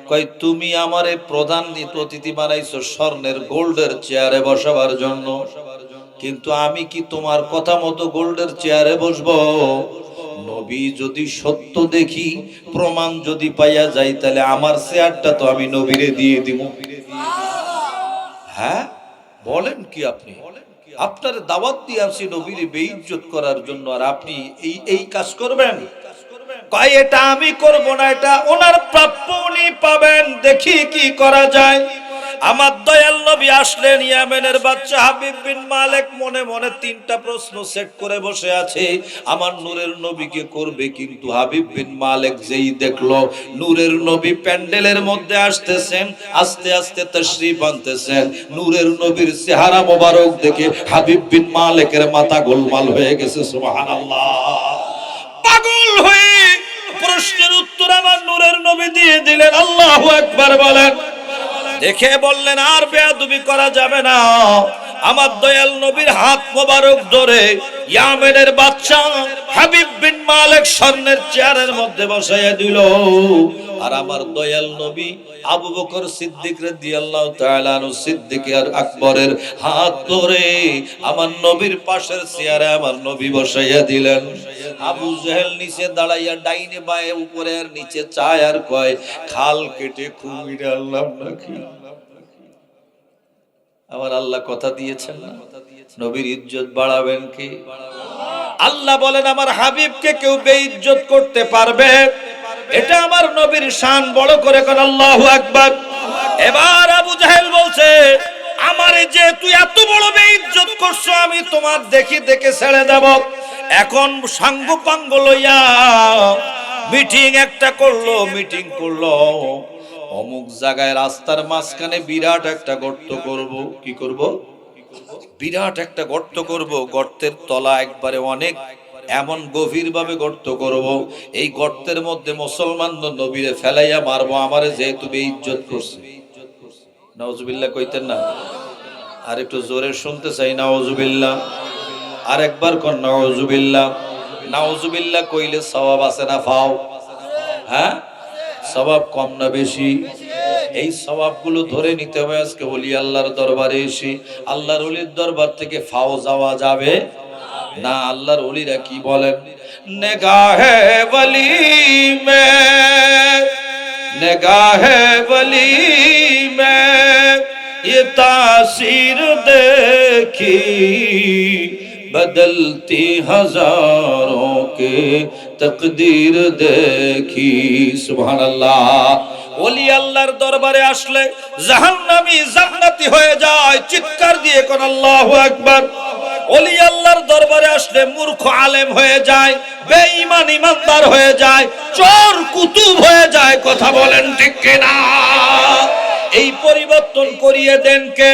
কয় তুমি আমারে প্রধান অতিথি বানাইছো স্বর্ণের গোল্ডের চেয়ারে বসাবার জন্য, কিন্তু আমি কি তোমার কথা মতো গোল্ডের চেয়ারে বসবো? নবী যদি সত্য দেখি, প্রমাণ যদি পাইয়া যাই, তাহলে আমার চেয়ারটা তো আমি নবীরে দিয়ে দিব। হ্যাঁ বলেন কি আপনি? আপনার দাওয়াত দিয়ে আসি নবীর বেইজ্জত করার জন্য, আর আপনি এই এই কাজ করবেন? কয় এটা আমি করব না, এটা ওনার প্রাপ্য, উনি পাবেন, দেখি কি করা যায়। আমার দয়াল নবী আসলেন। ইয়ামেনের বাদশা হাবিব বিন মালিক মনে মনে তিনটা প্রশ্ন সেট করে বসে আছে, আমার নূরের নবীকে করবে। কিন্তু হাবিব বিন মালিক যেই দেখলো নূরের নবী প্যান্ডেলের মধ্যে আসতেছেন, আস্তে আস্তে তাশরীফ আনতেছেন, নূরের নবীর চেহারা মোবারক দেখে হাবিব বিন মালিকের মাথা গোলমাল হয়ে গেছে। সুবহানাল্লাহ। পাগল হয়ে প্রশ্নের উত্তর আমার নূরের নবী দিয়ে দিলেন। আল্লাহু আকবার বলেন। দেখে বললেন, আর বেয়াদবি করা যাবে না। আমার দয়াল নবীর হাত মোবারক ধরে ইয়ামেনের বাদশা হাবিব বিন মালিক স্বর্ণের চেয়ারের মধ্যে বসাইয়া দিল। আর আমার দয়াল নবী আবু বকর সিদ্দিক রাদিয়াল্লাহু তাআলা আনহু, সিদ্দিক আর আকবরের হাত ধরে আমার নবীর পাশের চেয়ারে আমার নবী বসাইয়া দিলেন। আবু জাহেল নিচে দাঁড়াইয়া ডাইনে বায়ে উপরে আর নিচে চায়, আর কয়, খাল কেটে কুমির আল্লাহ নাকি? আমার আল্লাহ কথা দিয়েছেন না, নবীর ইজ্জত বাড়াবেন কি? আল্লাহ বলেন আমার হাবিবকে কেউ বেইজ্জত করতে পারবে? এটা আমার নবীর শান, বড় করে কোন আল্লাহু আকবার। এবার আবু জাহেল বলছে আমারে যে তুই এত বড় বেইজ্জত করছো, আমি তোমার দেখে ছেড়ে দেব। এখন সাঙ্গ পাঙ্গ লইয়া মিটিং করলো অমুক জায়গায় রাস্তার মাঝখানে বিরাট একটা গর্ত করব। কি করব? বিরাট একটা গর্ত করব। গর্তের তলা একবারে অনেক, এমন গভীর ভাবে গর্ত করব, এই গর্তের মধ্যে মুসলমান নবীরে ফেলাইয়া মারবো, আমারে যেহেতু বেইজ্জত করছে। নাউজুবিল্লাহ কইতেন না? আর একটু জোরে শুনতে চাই নাউজুবিল্লাহ। আর একবার কোন নাউজুবিল্লাহ। নাউজুবিল্লাহ কইলে সওয়াব আছে না পাও? হ্যাঁ, সওয়াব কম না বেশি? এই সওয়াবগুলো ধরে নিতে হবে। আজকে ওলি আল্লাহর দরবারে এসে আল্লাহর ওলির দরবার থেকে ফাও যাওয়া যাবে না। আল্লাহর ওলিরা কি বলেন? নেগাহে ওলি মে, নেগাহে ওলি মে ये तासीर देखी बदलती हजारों के तकदीर देखी। सुभान अल्लाह। ওলি আল্লাহর দরবারে আসলে জাহান্নামী জান্নাতি হয়ে যায়। চিৎকার দিয়ে কোন আল্লাহু আকবার। ওলি আল্লাহর দরবারে আসলে মূর্খ আলেম হয়ে যায়, বেঈমান ইমানদার হয়ে যায়, চোর কুতুব হয়ে যায়। কথা বলেন ঠিক কিনা? এই পরিবর্তন করিয়ে দেন কে?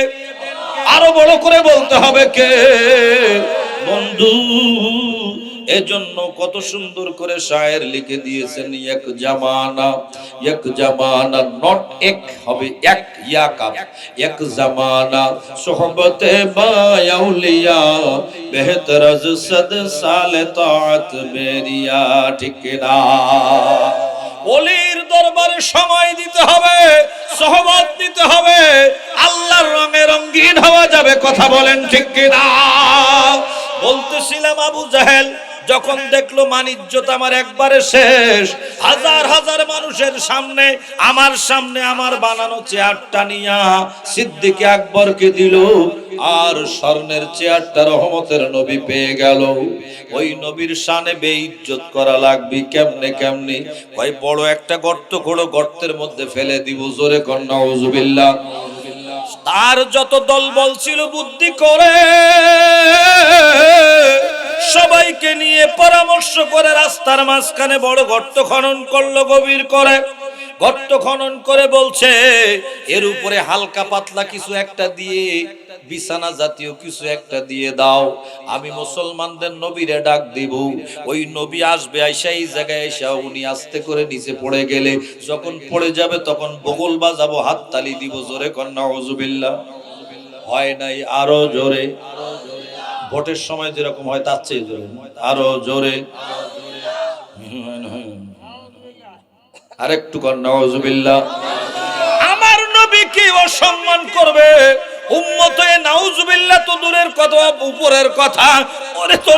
আরো বড় করে বলতে হবে কে? বন্ধু, এজন্য কত সুন্দর করে শায়ের লিখে দিয়েছেন, এক জামানা নট এক হবে, এক ইয়া কাপ, এক জামানা সোহবতে বাউলিয়া বেহতর আজ সদ সালে তাআত বেরিয়া। ঠিক না? ওলির দরবারে সময় দিতে হবে, সহবত দিতে হবে, আল্লাহর রঙে রঙিন হওয়া যাবে। কথা বলেন ঠিক কিনা? বলতেছিলাম আবু জাহেল যখন দেখলো মানিজ্যত আমার একবারে শেষ, হাজার হাজার মানুষের সামনে আমার বানানো চেয়ারটা নিয়া সিদ্দিক আকবরকে দিল। আর স্বর্ণের চেয়ারটা রহমতের নবী পেয়ে গেল। ওই নবীর শানে বেইজ্জত করা লাগবে কেমনে? ভাই বড় একটা গর্ত করো, গর্তের মধ্যে ফেলে দিব। জোরে কর নাউজুবিল্লাহ। তার যত দলবল ছিল বুদ্ধি করে সবাইকে নিয়ে পরামর্শ করে রাস্তার মাঝখানে বড় গর্ত খনন করলো, গভীর করে গর্ত খনন করে বলছে এর উপরে হালকা পাতলা কিছু একটা দিয়ে, বিছানা জাতীয় কিছু একটা দিয়ে দাও, আমি মুসলমানদের নবীরে ডাক দিব। ওই নবী আসবে, আইসা এই জায়গায় এসে উনি আস্তে করে নিচে পড়ে গেলে, যখন পড়ে যাবে তখন বগল বাজাবো, হাততালি দিব। জোরে কর নাউজুবিল্লাহ। হয় নাই? আরো জোরে। ভোটের সময় যেরকম হয় তার চেয়ে জোরে, আরো জোরে। আরেকটু কর নাউজুবিল্লাহ। আমার নবীকে অসম্মান করবে উম্মত, এ নাউজুবিল্লাহ তো দূরের কথা, উপরের কথা। ওরে তো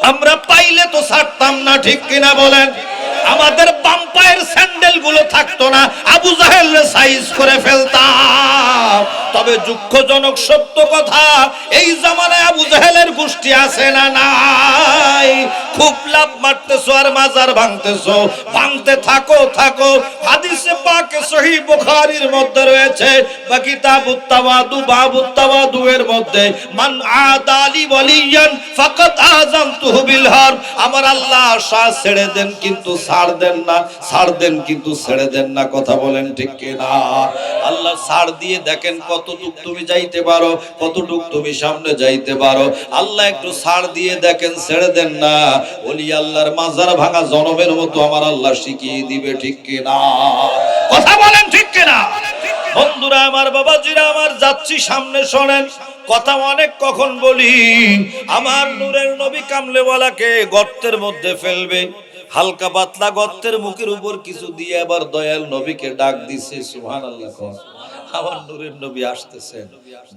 আমরা পাইলে তো ছাড়তাম না। ঠিক কিনা বলেন? আমাদের বাম পায়ের স্যান্ডেল গুলো থাকতো না, আবু জাহেল সাইজ করে ফেলতাম। তবে দুঃখজনক সত্য কথা, এই জামানায় আবু জাহেলের গোষ্ঠী আছে না নাই? খুব লাভ মারতেছো আর মাজার ভাঙতেছো। ভাঙতে থাকো। হাদিসে পাকে সহিহ বুখারীর মধ্যে রয়েছে, বা কিতাবুত তাওয়াদু বাবুত তাওয়াদু এর মধ্যে, মান আদালি ওয়ালিয়ান ফাকাদ আযামতুহু বিল হারব। আমার আল্লাহ শাহ ছেড়ে দেন কিন্তু ছাড় দেন না, ছাড় দেন কিন্তু ছেড়ে দেন না। কথা বলেন ঠিক কিনা? আল্লাহ ছাড় দিয়ে দেখেন কতটুক তুমি যাইতে পারো, কতটুক তুমি সামনে যাইতে পারো। আল্লাহ একটু ছাড় দিয়ে দেখেন, ছেড়ে দেন না। ওলি আল্লাহর মাজার ভাঙা জনমের মতো আমার আল্লাহ শিখিয়ে দিবে। ঠিক কিনা? কথা বলেন ঠিক কিনা? বন্ধুরা আমার, বাবাজিরা আমার, যাচ্ছি সামনে, শোনেন কথা অনেক কখন বলি। আমার নূরের নবী কামলেওয়ালাকে গর্তের মধ্যে ফেলবে, হালকা পাতলা গর্তের মুখের উপর কিছু দিয়ে আবার দয়াল নবীকে ডাক দিছে। সুবহানাল্লাহ। আমার নূরের নবী আসতেছেন,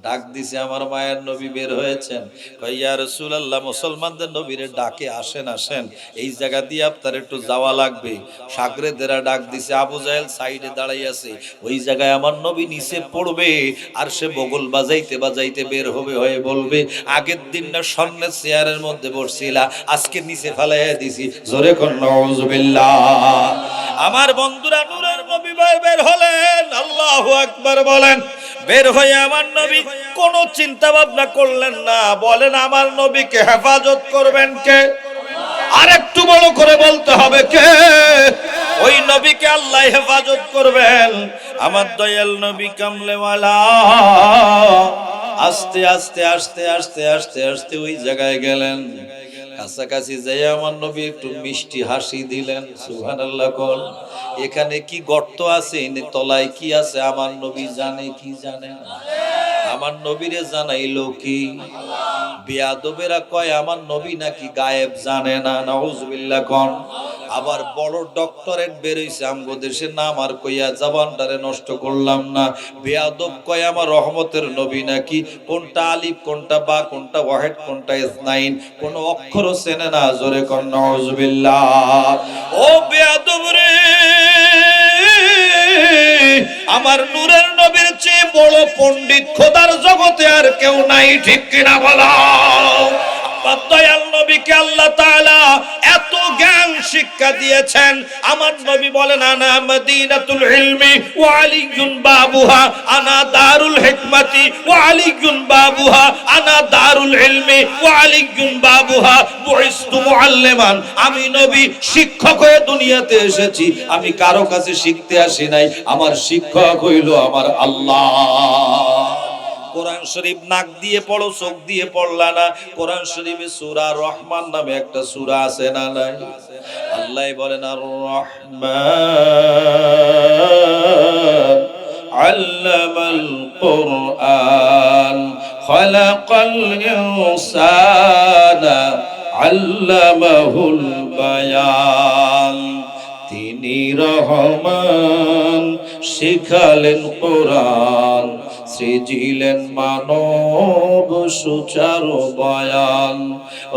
ডাক দিছে, আমার মায়ের নবী বের হয়েছেন, কই ইয়া রাসূলুল্লাহ মুসলমানদের নবীরে ডাকে আসেন আসেন, এই জায়গা দিয়ে আপনার একটু যাওয়া লাগবে। সাগরেদেরা ডাক দিছে, আবু জাহেল সাইডে দাঁড়াই আছে, ওই জায়গায় আমার নবী নিচে পড়বে আর সে বগল বাজাইতে বাজাইতে বের হবে, হয়ে বলবে আগের দিন না স্বর্ণের চেয়ারের মধ্যে বসছিলা, আজকে নিচে ফেলাইয়া দিছি, জোরে কোন নাউজুবিল্লাহ। আমার বন্ধুরা নূরের নবী বের হলেন, আল্লাহু আকবার বলেন। বের হয়ে আমার নবী কোনো চিন্তা ভাবনা করলেন না, বলেন আমার নবীকে হেফাজত করবেন কে? আরেকটু বড় করে বলতে হবে কে? ওই নবীকে আল্লাহ হেফাজত করবেন। আমার দয়াল নবী কামলেওয়ালা আস্তে আস্তে আস্তে আস্তে আস্তে আস্তে ওই জায়গায় গেলেন, কাছাকাছি যাই আমার নবী একটু মিষ্টি হাসি দিলেন, সুবহানাল্লাহ কোন। এখানে কি গর্ত আছে, তলায় কি আছে আমার নবী জানে কি জানে না? আমার নবীরে জানাইলো কি? বেয়াদবেরা কয় আমার নবী নাকি গায়েব জানে না, নাউজুবিল্লাহ কোন। আবার বড় ডক্টরেট বেরইছে আমগো দেশে, নাম আর কইয়া জবানটারে নষ্ট করলাম না। বেয়াদব কয় আমার রহমতের নবী নাকি, কোনটা আলিফ কোনটা বা কোনটা ওয়াহিদ কোনটা ইসনাইন, কোন অক্ষরও চেনে না, জোরে কোন নাউজুবিল্লাহ। ও বেয়াদব রে, আমার নূরের নবীর চেয়ে বড় পণ্ডিত খোদার জগতে আর কেউ নাই, ঠিক কিনা বলো? দয়াল নবীকে আল্লাহ তাআলা এত জ্ঞান শিক্ষা দিয়েছেন। আমার নবী বলেন আনা মদিনাতুল ইলমি ওয়া আলিয়ুন বাবুহা, আনা দারুল হিকমাতি ওয়া আলিয়ুন বাবুহা, আনা দারুল ইলমি ওয়া আলিয়ুন বাবুহা, বুইস্তু মুআল্লিমান। আমি নবী শিক্ষক হয়ে দুনিয়াতে এসেছি, আমি কারো কাছে শিখতে আসি নাই, আমার শিক্ষক হইল আমার আল্লাহ। কোরআন শরীফ নাক দিয়ে পড়ো, চোখ দিয়ে পড়লা না। কোরআন শরীফে সূরা রহমান নামে একটা সূরা আছে না নাই? আল্লাহ বলেন আর রহমান আল্লামাল কুরআন খালাকাল ইনসানা আল্লামাহুল বায়ান। তিনি রহমান শিখালেন কোরআন, সৃজিলেন মানব সুচারু বয়ান।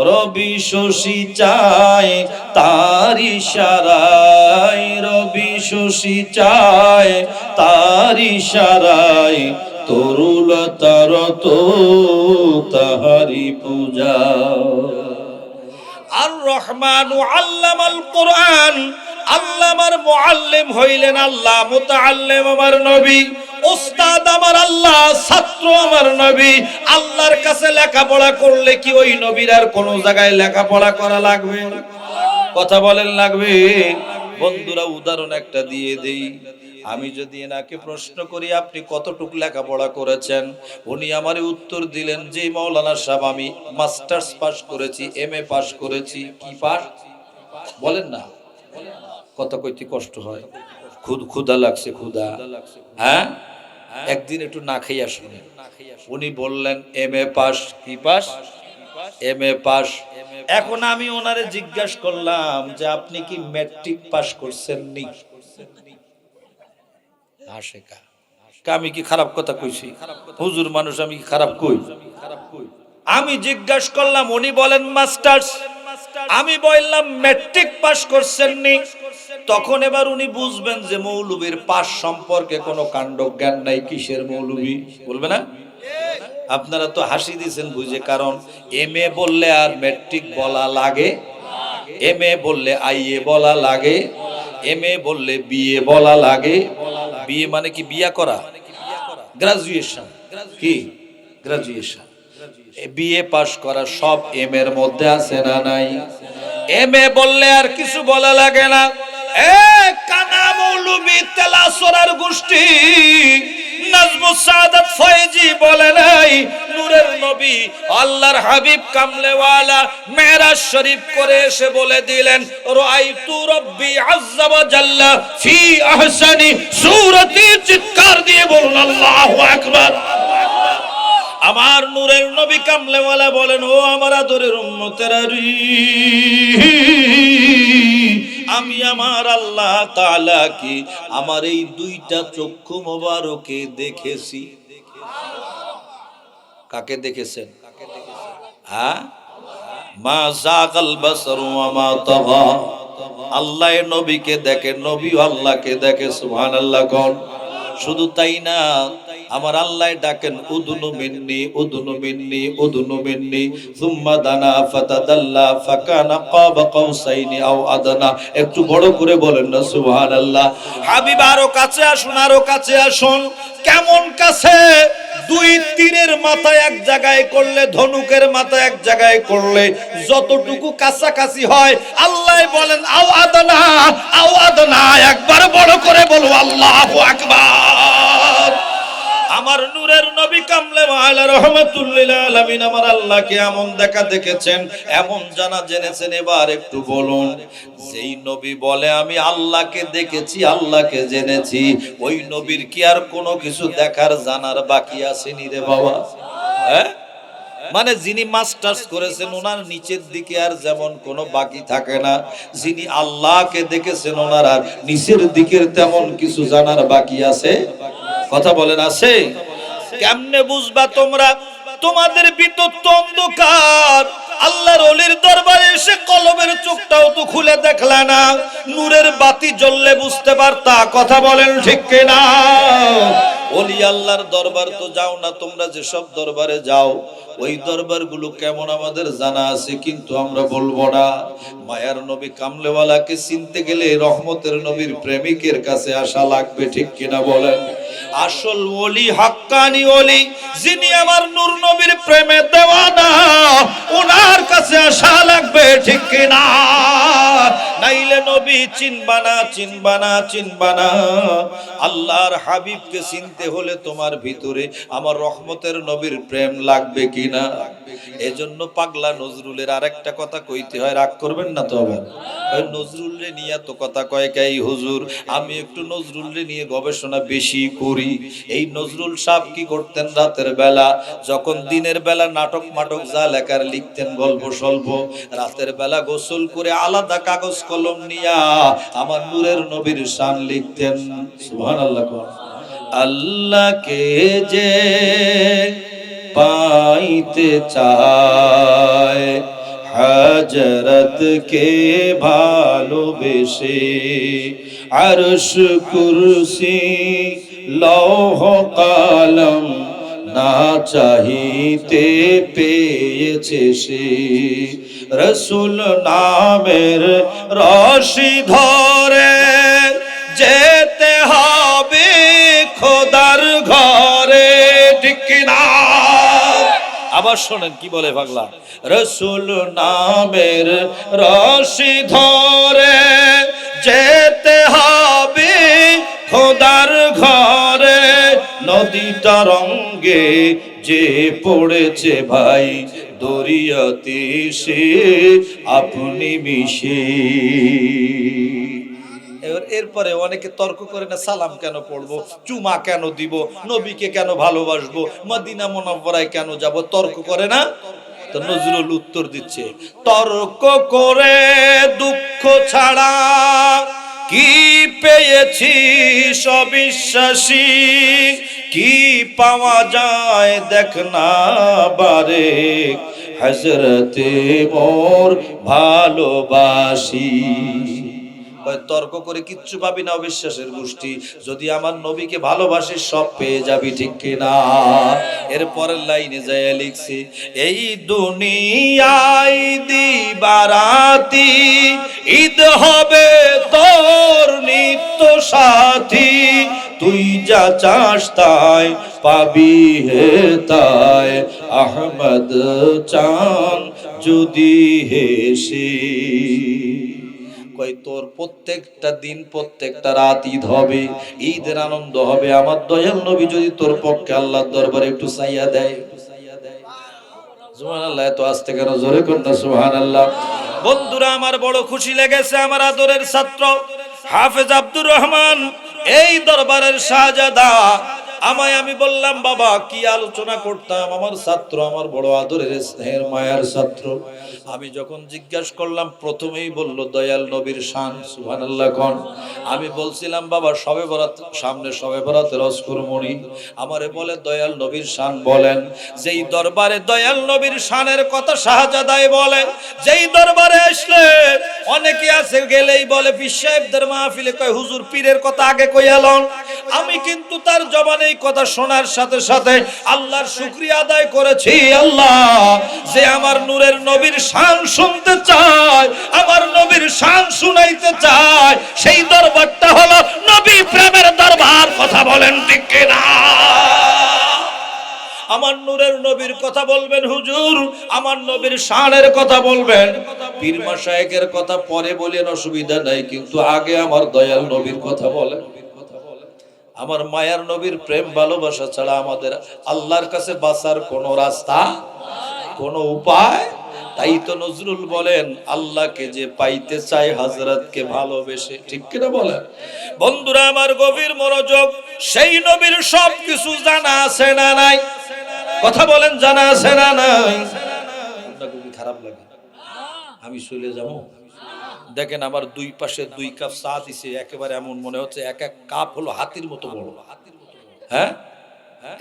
রবি শশী চায় তার ইশারায়, রবি শশী চায় তার ইশারায়, তরুলতার তো তাহারি পূজা। আর রহমানু আল্লামাল কোরআন, আল্লাহ আমার মুআল্লিম হইলেন আল্লাহ, মুতাআল্লিম আমার নবী, উস্তাদ আমার আল্লাহ, ছাত্র আমার নবী। আল্লাহর কাছে লেখাপড়া করলে কি ওই নবীর আর কোন জায়গায় লেখাপড়া করা লাগবে? কথা বলেন লাগবে? বন্ধুরা উদাহরণ একটা দিয়ে দেই। আমি যদি এনাকে প্রশ্ন করি আপনি কতটুকু লেখাপড়া করেছেন, উনি আমারে উত্তর দিলেন যে মাওলানা সাহেব আমি মাস্টার্স পাস করেছি, এমএ পাস করেছি। কি পাস বলেন না? কথা কইতে কষ্ট হয়, ক্ষুধা লাগছে, ক্ষুধা। হ্যাঁ, একদিন একটু না খাইয়া শুনে। উনি বললেন এমএ পাস। কি পাস? MA pass. এখন আমি ওনারে জিজ্ঞাসা করলাম যে আপনি কি ম্যাট্রিক পাস করছেন নি? আশেকা আমি কি খারাপ কথা কইছি? হুজুর মানুষ, আমি কি খারাপ কই? আমি জিজ্ঞাসা করলাম, উনি বলেন মাস্টার্স। আমি বললাম ম্যাট্রিক পাস করছেন নি? তখন এবার উনি বুঝবেন যে মৌলবীর পাস সম্পর্কে কোনো কাণ্ড জ্ঞান নাই। কিসের মৌলবী বলবে না? আপনারা তো হাসি দিয়েছেন বুঝে, কারণ এমএ বললে আর ম্যাট্রিক বলা লাগে, এমএ বললে আইএ বলা লাগে, এমএ বললে বিএ বলা লাগে। বিএ মানে কি? বিয়া করা, গ্রাজুয়েশন। কি গ্রাজুয়েশন? বিএ পাস করা সব এম এর মধ্যে আছে না নাই? এমএ বললে আর কিছু বলা লাগে না। এ কানা মৌলবী তেলাসরার গোষ্ঠী নাজমুস সাদাত ফয়জি বলে নাই নূরের নবী আল্লাহর হাবিব কামলেওয়ালা মেরাজ শরীফ করে এসে বলে দিলেন রাআইতু রাব্বি আযজা ওয়া জাল্লা ফি আহসানি সূরাতি। চিৎকার দিয়ে বলুন আল্লাহু আকবার। আমার নূরের নবী কামলেওয়ালা বলেন ও আমার আদরের উম্মতেরা, আমি আমার আল্লাহ তাআলা কি আমার এই দুইটা চক্ষু মোবারকে দেখেছি। কাকে দেখেছেন? হ্যাঁ, মা যাগাল বাসারু ওয়া মা তাগা। আল্লাহ নবীকে দেখে, নবীও আল্লাহকে দেখে। সুবহানাল্লাহ কোন। শুধু তাই না, আমার আল্লাহ ডাকেন উদুনু মিন্নি উদুনু মিন্নি উদুনু মিন্নি সুম্মা দানা ফাতাদাল্লা ফাকানা কাবা কাউসাইনি আও আদনা। একটু বড় করে বলেন না সুবহানাল্লাহ। হাবিব আরো কাছে আসুন, আরো কাছে আসুন। কেমন কাছে? দুই তীরের মাথা এক জায়গায় করলে, ধনুকের মাথা এক জায়গায় করলে যতটুকু কাছাকাছি হয়, আল্লাহ বলেন আও আদনা, আও আদনা। একবার বড় করে বলো আল্লাহু আকবার। আমার নূরের নবী কামলে ওয়ালা রাহমাতুল লিল আলামিন আমার আল্লাহকে এমন দেখা দেখেছেন, এমন জানা জেনেছেন। এবার একটু বলুন, যেই নবী বলে আমি আল্লাহকে দেখেছি, আল্লাহকে জেনেছি, ওই নবীর কি আর কোনো কিছু দেখার জানার বাকি আসেনি রে বাবা? হ্যাঁ, মানে যিনি মাস্টার্স করেছেন ওনার নিচের দিকে আর যেমন কোনো বাকি থাকে না, যিনি আল্লাহকে দেখেছেন ওনার আর নিচের দিকের তেমন কিছু জানার বাকি আছে? কথা বলেন, আছে? কেমনে বুঝবা তোমরা? তোমাদের ভিতর তো অন্ধকার। আল্লাহর ওলির দরবারে এসে কলবের চোখটাও তো খুলে দেখলা না, নূরের বাতি জ্বললে বুঝতে পারতা। কথা বলেন ঠিক কিনা? ওলি আল্লাহর দরবার তো যাও না তোমরা, যেসব দরবারে যাও ওই দরবারগুলো কেমন আমাদের জানা আছে, কিন্তু আমরা বলবো না। মায়ার নবী কামলেওয়ালাকে চিনতে গেলে রহমতের নবীর প্রেমিকের কাছে আসা লাগবে, ঠিক কিনা বলেন? আসল ওলি, হাক্কানি ওলি, যিনি আমার নূর নবীর প্রেমে দেওয়ানা, ওনার কাছে আসা লাগবে, ঠিক কিনা? নাইলে নবী চিনবা না, চিনবা না, চিনবা না। আল্লাহর হাবিবকে চিনতে হলে তোমার ভিতরে আমার রহমতের নবীর প্রেম লাগবে কিনা? এজন্য পাগলা নজরুলের আরেকটা কথা কইতে হয়, রাগ করবেন না তো। আবার ওই নজরুলরে নিয়ে তো কথা কয় কাই হুজুর, আমি একটু নজরুলরে নিয়ে গবেষণা বেশি করি। এই নজরুল সাহেব কি করতেন রাতের বেলা, যখন দিনের বেলা নাটক মাটক যা লেখার লিখতেন গল্প স্বল্প, রাতের বেলা গোসল করে আলাদা কাগজ কলম নিয়া আমার নূরের নবীর শান লিখতেন। সুবহানাল্লাহ। আল্লাহকে যে পাইতে চায়, হযরত কে ভালোবেসে, আরশ কুরসি লৌহ কলম না চাহিতে পেয়েছে সে। রসুল নামের রশি ধরে যেতে হবে খোদার ঘরে, ঠিক কিনা? আবার শোনেন কি বলে পাগলা, রসুল নামের রশি ধরে যেতে হবে খোদার ঘরে। নদীটা রঙ্গে যে পড়েছে ভাই, দরিয়াতে সে আপনি মিশে। এরপরে অনেকে তর্ক করে না, সালাম কেন পড়বো, চুমা কেন দিব, নবীকে কেন ভালোবাসবো, মদিনা মুনাওয়ারায় কেন যাব, তর্ক করে না? তো নজরুল উত্তর দিচ্ছে, তর্ক করে দুঃখ ছাড়া কি পেয়েছি সবিশ্বাসী, কি পাওয়া যায় দেখ না বারে, হযরতে মোর ভালোবাসি। তর্ক করে কিচ্ছু পাবি না অবিশ্বাসের গোষ্ঠী, যদি আমার নবীকে ভালোবাসিস সব পেয়ে যাবি, ঠিক কিনা? এর পরের লাইনে যায় লিখছি, এই দুনিয়ায় দিবারাতি ঈদ হবে তোর নিত্য সাথী, তুই যা চাস তাই পাবি হে তাই, আহমদ চান যদি হেসে। তোর প্রত্যেকটা দিন প্রত্যেকটা রাত ঈদ হবে, ঈদের আনন্দ হবে আমার দয়াল নবী যদি তোর পক্ষে আল্লাহর দরবারে একটু চাইয়া দেয়। সুবহানাল্লাহ। এত আস্তে কেন, জোরে কোন না সুবহানাল্লাহ। বন্ধুরা আমার বড় খুশি লেগেছে, আমার আদরের ছাত্র হাফেজ আব্দুর রহমান এই দরবারের শাহজাদা আমি বললাম বাবা কি আলোচনা করতাম, আমার ছাত্র, আমার বড় আদরের স্নেহের মায়ার ছাত্র। আমি যখন জিজ্ঞাসা করলাম প্রথমেই বলল দয়াল নবীর শান, সুবহানাল্লাহ কোন। আমি বলছিলাম বাবা শবে বরাত সামনে, শবে বরাতের অস্কর মণি, আমারে বলে দয়াল নবীর শান বলেন। যেই দরবারে দয়াল নবীর শানের কথা শাহজাদাই বলে, যেই দরবারে আসলে অনেকে আছে গেলেই বলে পীর সাহেবদের মাহফিলে কয় হুজুর পীরের কথা আগে কইয়ালন। আমি কিন্তু তার জবানে এই কথা শোনার সাথে সাথে আল্লাহর শুকরিয়া আদায় করেছি, আল্লাহ যে আমার নূরের নবীর শান শুনতে চায়, আমার নবীর শান শুনাইতে চায়, সেই দরবারটা হলো নবী প্রেমের দরবার। কথা বলেন ঠিক কিনা? আমার নূরের নবীর কথা বলবেন হুজুর, আমার নবীর শানের কথা বলবেন, পীর মাশায়েখের কথা পরে বলেন, অসুবিধা নাই, কিন্তু আগে আমার দয়াল নবীর কথা বলেন। আমার মায়ার নবীর প্রেম ভালোবাসা ছাড়া আমাদের আল্লাহর কাছে বাঁচার কোনো রাস্তা, কোনো উপায়। তাই তো নজরুল বলেন আল্লাহকে যে পাইতে চায় হযরতকে ভালোবেসে। ঠিক কিনা বলেন? বন্ধুরা আমার গভীর মনোযোগ, সেই নবীর সব কিছু জানা আছে না নাই? কথা বলেন, জানা আছে না নাই? আপনাকে খারাপ লাগে আমি চলে যাব? দেখেন আমার দুই পাশে দুই কাপ চা দিছে, একেবারে এমন মনে হচ্ছে এক এক কাপ হলো হাতির মতো বড়। হ্যাঁ,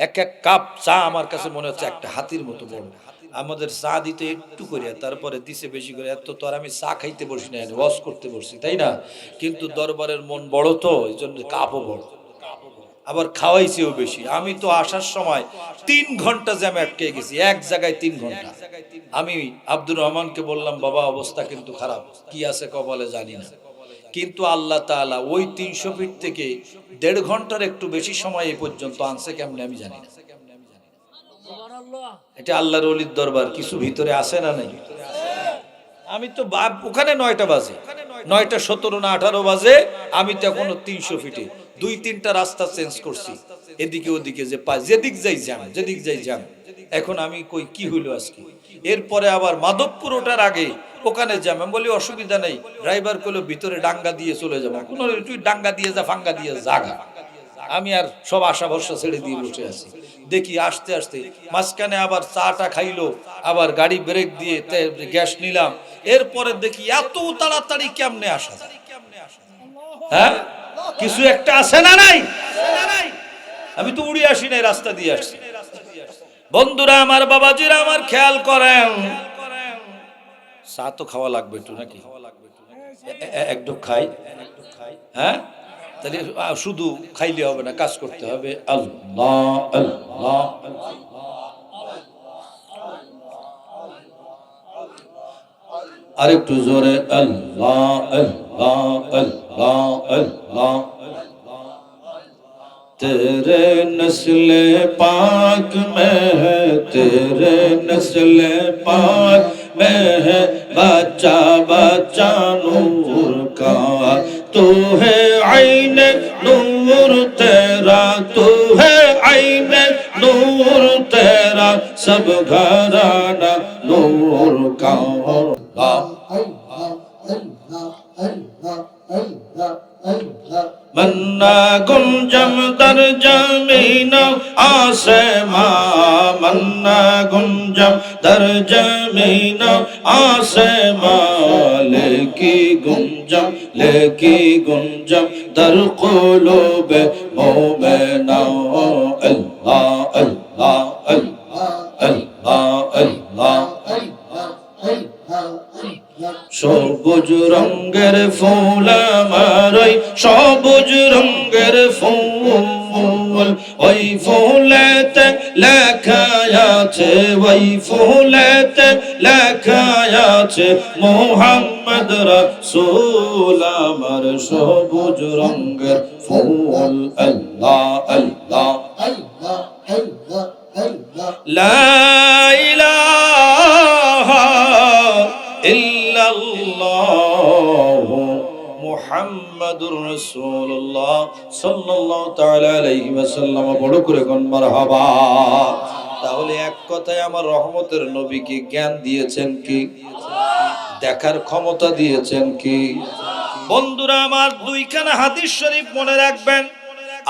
এক এক কাপ চা আমার কাছে মনে হচ্ছে একটা হাতির মতো বড়। আমাদের চা দিতে একটু করে, তারপরে দিছে বেশি করে। এত তো আর আমি চা খাইতে বসি না, ওয়াজ করতে বসছি, তাই না? কিন্তু দরবারের মন বড় তো, এই জন্য কাপও বড়, আবার খাওয়াইছেও বেশি। আমি তো আসার সময় 3 ঘন্টা জ্যামে আটকে গেছি, এক জায়গায় 3 ঘন্টা। আমি আব্দুর রহমানকে বললাম বাবা অবস্থা কিন্তু খারাপ, কি আছে কপালে জানি না, কিন্তু আল্লাহ তাআলা ওই 300 ফিট থেকে 1.5 ঘন্টার একটু বেশি সময় এই পর্যন্ত আনছে কেমনে আমি জানি না। এটা আল্লাহর ওলির দরবার, কিছু ভিতরে আছে না নাই? আমি তো ওখানে 9টা বাজে, 9টা 17 না 18 বাজে, আমি তো এখনো 300 ফিটে 2-3টা রাস্তা চেঞ্জ করছি, এদিকে ওদিকে, যে পাই যেদিক যাই যান, যেদিক যাই যান। এখন আমি কই কি হইলো আজকে? এরপরে আবার মাধবপুর ওঠার আগে ওখানে যাম, আমি বলি অসুবিধা নেই, ড্রাইভার কইলো ভিতরে ডাঙ্গা দিয়ে চলে যাবো। কোনো তুই ডাঙ্গা দিয়ে যা, ফাঙ্গা দিয়ে জাগা। আমি আর সব আশা ভরসা ছেড়ে দিয়ে বসে আছি। দেখি আস্তে আস্তে মাঝখানে আবার চাটা খাইলো, আবার গাড়ি ব্রেক দিয়ে গ্যাস নিলাম। এরপরে দেখি এত তাড়াতাড়ি কেমনে আসা যায়? হ্যাঁ, কিছু একটা আছে না নাই? আমি তো উড়ে আসি নাই, রাস্তা দিয়ে আসছি। বন্ধুরা আমার, বাবাজিরা আমার, খেয়াল করেন, চা তো খাওয়া লাগবে একটু নাকি? একটু খাই। হ্যাঁ, তাহলে শুধু খাইলে হবে না, কাজ করতে হবে। আল্লাহ আল্লাহ আরেকটু জোরে আল্লাহ আল্লাহ আল্লাহ আল্লাহ। तेरे नस्ल पाक में है, तेरे नस्ल पाक में है बच्चा बच्चा नूर का। तू है आईन नूर तेरा, तू है आईन नूर तेरा, सब घराना नूर का। मन्ना गुंजम दर जमीन आसमां, मन्ना गुंजम दर जमीन आसमां, लेकी गुंजम दर क़ुलूब मोमिना। अल्लाह अल्लाह अल्लाह अल्लाह अल्लाह। সবুজ রঙের ফুল আমার, ওই সবুজ রঙের ফুল, ওই ফুলেতে লেখা আছে, ওই ফুলেতে লেখা আছে মুহাম্মদ রাসূল আমার। সবুজ রঙের ফুল আল্লাহ আল্লাহ আল্লাহ আল্লাহ আল্লাহ। লা ইলাহা ইল্লাল্লাহু মুহাম্মাদুর রাসূলুল্লাহ সাল্লাল্লাহু তাআলা আলাইহি ওয়াসাল্লাম। বড় করে কোন মারহাবা। তাহলে এক কথায় আমার রহমতের নবীকে জ্ঞান দিয়েছেন কি? দেখার ক্ষমতা দিয়েছেন কি? বন্ধুরা আমার, দুইখানা হাদিস শরীফ মনে রাখবেন।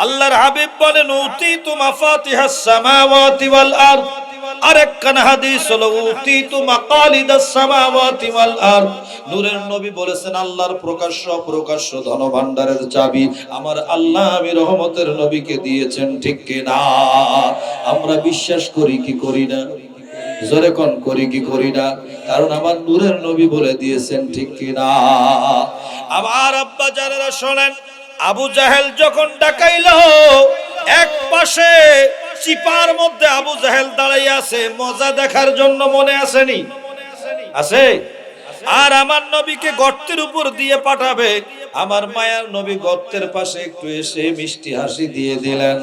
আল্লাহর হাবিব বলেন উতিতু মাফাতিহাস সামাওয়াতি ওয়াল আরদ। আরেকখান হাদিস হলো উতিতু মাকালিদাস সামাওয়াতি ওয়াল আরদ। নূরের নবী বলেছেন আল্লাহর প্রকাশ্য প্রকাশ্য ধনভাণ্ডারের চাবি আমার আল্লাহ আমি রহমতের নবীকে দিয়েছেন, ঠিক কি না? আমরা বিশ্বাস করি কি করি না? জোরে কোন করি কি করি না? কারণ আমার নূরের নবী বলে দিয়েছেন, ঠিক কি না? আমার আব্বা জানেরা শোনেন, আবু জাহেল যখন ডাকাইলো, এক পাশে চিপার মধ্যে আবু জাহেল দাঁড়াইয়া আছে মজা দেখার জন্য, মনে আসেনি? আছে। আর আমার নবীকে গর্তের উপর দিয়ে পাঠাবে, আমার মায়ার নবী গর্তের পাশে একটু এসে মিষ্টি হাসি দিয়ে দিলেন,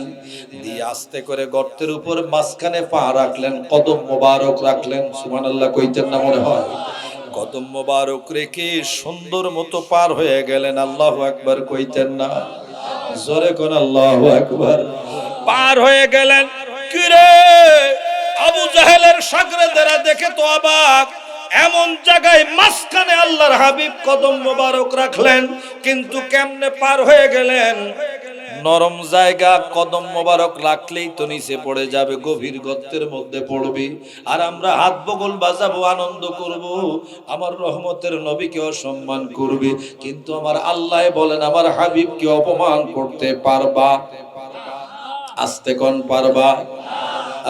দিয়ে আস্তে করে গর্তের উপর মাঝখানে পা রাখলেন, কদম মোবারক রাখলেন। সুবহানাল্লাহ কইতেন না মনে হয়? কদম মোবারক রেখে সুন্দর মতো পার হয়ে গেলেন। আল্লাহু আকবার কইতেন না? জোরে কোন আল্লাহু আকবার। পার হয়ে গেলেন, কিরে আবু জাহেলের শাগরেদেরা দেখে তো অবাক, এমন জায়গায় মাঝখানে আল্লাহর হাবিব কদম মোবারক রাখলেন, কিন্তু কেমনে পার হয়ে গেলেন? নরম জায়গা, কদম মোবারক রাখলেই তো নিচে পড়ে যাবে, গভীর গর্তের মধ্যে পড়বে, আর আমরা হাত বগল বাজাবো, আনন্দ করব, আমার রহমতের নবীকে অসম্মান করবে। কিন্তু আমার আল্লাহ বলেন আমার হাবিবকে অপমান করতে পারবা? আস্তে কোন পারবা?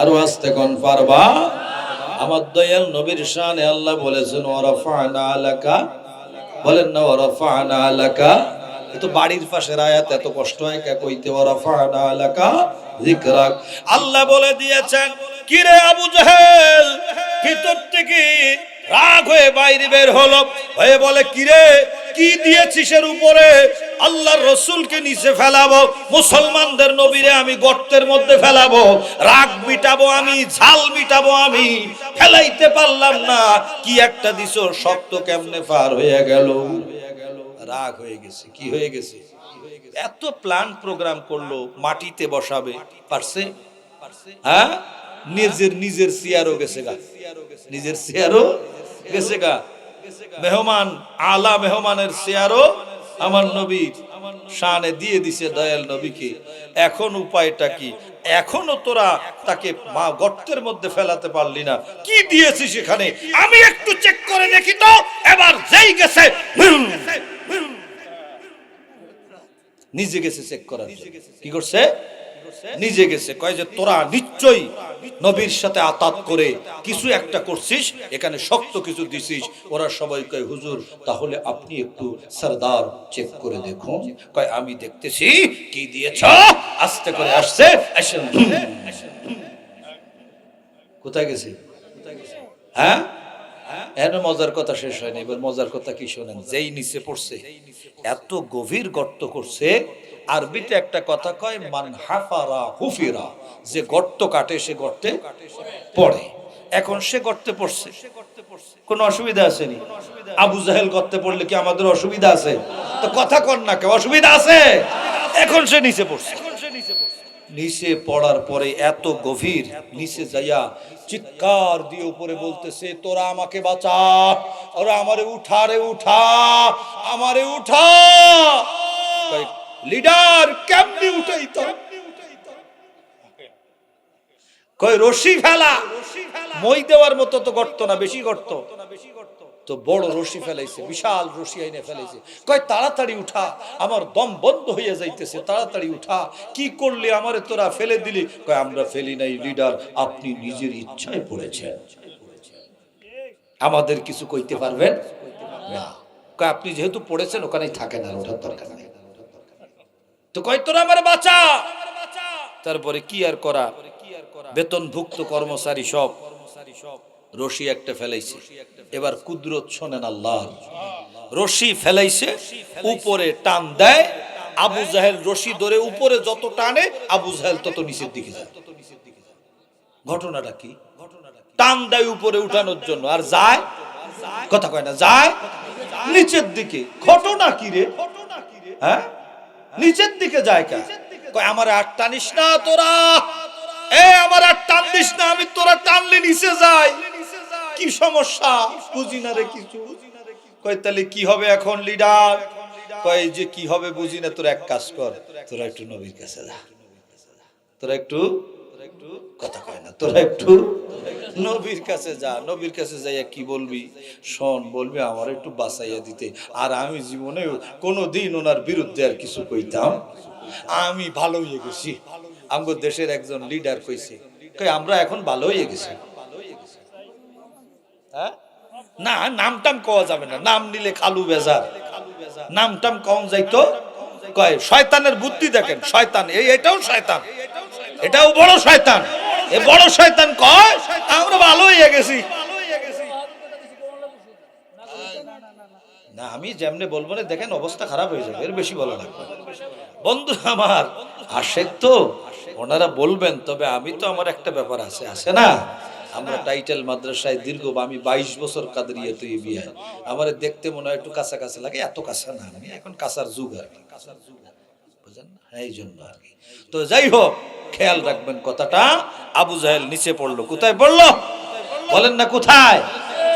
আরো আস্তে কোন পারবা? আমার দয়াল নবীর শানে আল্লাহ বলেছেন ওয়ারাফা'না লাকা, বলেন না ওয়ারাফা'না লাকা। এত বাড়ির পাশের আয়াত, এত কষ্ট হয় কে কইতে? ওয়ারাফা'না লাকা যিকরাক। আল্লাহ বলে দিয়েছেন, কিরে আবু জাহেল ভিতর থেকে রাগ হয়ে বাইরে বের হলো, হয়ে বলে কিরে কি দিয়েছিস এর উপরে? আল্লাহর রাসূলকে নিচে ফেলাবো, মুসলমানদের নবীরে আমি গর্তের মধ্যে ফেলাবো, রাগ মিটাবো আমি, ঝাল মিটাবো আমি, ফেলাইতে পারলাম না, কি একটা দিছো, শক্ত কেমনে পার হয়ে গেল? রাগ হয়ে গেছে। কি হয়ে গেছে? এত প্ল্যান প্রোগ্রাম করলো, মাটিতে বসাবে, পারছে? হ্যাঁ, নিজের চেয়ারও গেছে গা, নিজের চেয়ারও গেছে গা, মেহমান আলা মেহমানের চেয়ারও আমার নবীর শানে দিয়ে দিছে দয়াল নবীকে। এখন উপায়টা কি? এখনো তোরা তাকে মা গর্তের মধ্যে ফেলাতে পারলি না, কি দিয়েছিস সেখানে? আমি একটু চেক করে দেখি তো। এবার যেই গেছে নিজে গেছে চেক করার, কি করছে? নিজে গেছে, কয় যে তোরা নিশ্চয়ই নবীর সাথে আতাত করে কিছু একটা করছিস, এখানে শক্ত কিছু দিছিস। ওরা সবাই কয় হুজুর তাহলে আপনি একটু সরদার চেক করে দেখুন। কয় আমি দেখতেছি কি দিয়েছ। আস্তে করে আসছে, কোথায় গেছে? হ্যাঁ, এর মজার কথা শেষ হয়নি, এবার মজার কথা কি শোনেন। যেই নিচে পড়ছে, এত গভীর গর্ত করছে, আরবিতে একটা কথা কয় মান হাফারা হুফিরা, যে গর্ত কাটে সে গর্তে পড়ে। এখন সে গর্তে পড়ছে, কোনো অসুবিধা আসেনি। আবু জাহেল গর্তে পড়লে কি আমাদের অসুবিধা আছে? তো কথা কন না, কে অসুবিধা আছে? এখন সে নিচে পড়ছে। নিচে পড়ার পরে এত গভীর, নিচে যাইয়া চিৎকার দিয়ে উপরে বলতেছে তোরা আমাকে বাঁচা, ওরা আমারে উঠা রে উঠা, আমারে উঠা। লিডার কেমনি উঠাইতো? কই রশি ফেলা, মই দেওয়ার মতো তো গর্ত না, বেশি গর্ত তো, বড় রশি ফেলাইছে, বিশাল রশি আইনে ফেলাইছে। কয় তাড়াতাড়ি উঠা, আমার দম বন্ধ হইয়া যাইতেছে, তাড়াতাড়ি উঠা, কি করলে আমারে তোরা ফেলে দিলি? কয় আমরা ফেলি নাই লিডার, আপনি নিজের ইচ্ছায় পড়েছেন, আমাদের কিছু কইতে পারবেন না। কয় আপনি যেহেতু পড়েছেন ওখানেই থাকেন, আর ওঠার দরকার নেই। তো কয় তোরা আমারে বাঁচা। তারপরে কি আর করা, বেতনভুক্ত কর্মচারী সব রশি একটা ফেলাইছে। এবার কুদরত শোনেন আল্লাহ, রশি ফেলাইছে, উপরে টান দেয়, আবু জাহেল রশি ধরে উপরে যত টানে আবু জাহেল তত নিচের দিকে যায়। ঘটনাটা কি? টান দেয় উপরে উঠানোর জন্য, আর যায়, কথা কয় না, যায় নিচের দিকে। ঘটনা কি রে? হ্যাঁ, নিচের দিকে যায় কা? কয় আমার আর টানিস না তোরা, আমার আর টান দিস না, আমি তোরা টানলে নিচে যাই। কি সমস্যা বুঝি না রে কিছু। কয় তাহলে কি হবে এখন লিডার? কয় যে কি হবে বুঝি না, তোরা এক কাজ কর, তোরা একটু নবীর কাছে যা, তোরা একটু কথা কয় না, তোরা একটু নবীর কাছে যা, নবীর কাছে যাইয়া কি বলবি, শোন বলবি আমার একটু বাঁচাইয়া দিতে। আর আমি জীবনে কোনোদিন ওনার বিরুদ্ধে আর কিছু কইতাম, আমি ভালো হয়ে গেছি। আমগো দেশের একজন লিডার কইছে, কই আমরা এখন ভালো হয়ে গেছি। হ্যাঁ, না নামটাম কওয়া যাবে না, নাম নিলে খালু বেজার, নামটাম কম যাইতো। কয় শয়তানের বুদ্ধি দেখেন, শয়তান এটাও শয়তান, এটাও বড় শয়তান, এ বড় শয়তান কয় আমরা ভালো হয়ে গেছি। না আমি যেমনে বলবো না, দেখেন অবস্থা খারাপ হয়ে যাবে, এর বেশি বলা লাগবে। বন্ধু আমার আশেক তো ওনারা বলবেন, তবে আমি তো আমার একটা ব্যাপার আছে, আছে না, আমরা টাইটেল মাদ্রাসায় দীর্ঘ, আমি 22 বছর কাদরিয়া তুই বিয়ে, আমার দেখতে মনে হয় একটু কাছা কাছে লাগে, এত কাছা না, আমি এখন কাছার যুগ আর কি, বুঝেন না, এই জন্য আর কি। তো যাই হোক, খেয়াল রাখবেন কথাটা। আবু জাহেল নিচে পড়লো, কোথায় পড়লো বলেন না, কোথায়?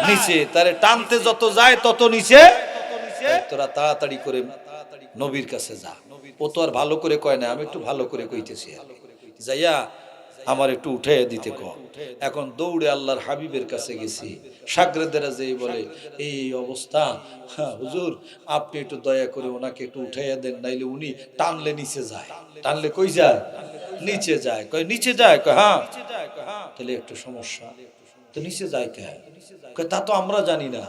নিচে। তারে টানতে যত যায় তত নিচে। তোরা তাড়াতাড়ি করে নবীর কাছে যা। ও তো আর ভালো করে কয় না, আমি একটু ভালো করে কইতেছি, যাইয়া আমার একটু উঠে দিতে ক। এখন দৌড়ে আল্লাহর হাবিবের কাছে গেছি, সাগরেদেরা যেই বলে এই অবস্থা, হ্যাঁ হুজুর আপনি একটু দয়া করে ওনাকে একটু উঠাইয়া দেন, নাইলে উনি টানলে নিচে যায়। টানলে কই যায়? নিচে যায়। কয় নিচে যায়? কয় হ্যাঁ। তাহলে একটু সমস্যা, তো নিচে যায় কে? কয় তা তো আমরা জানি না।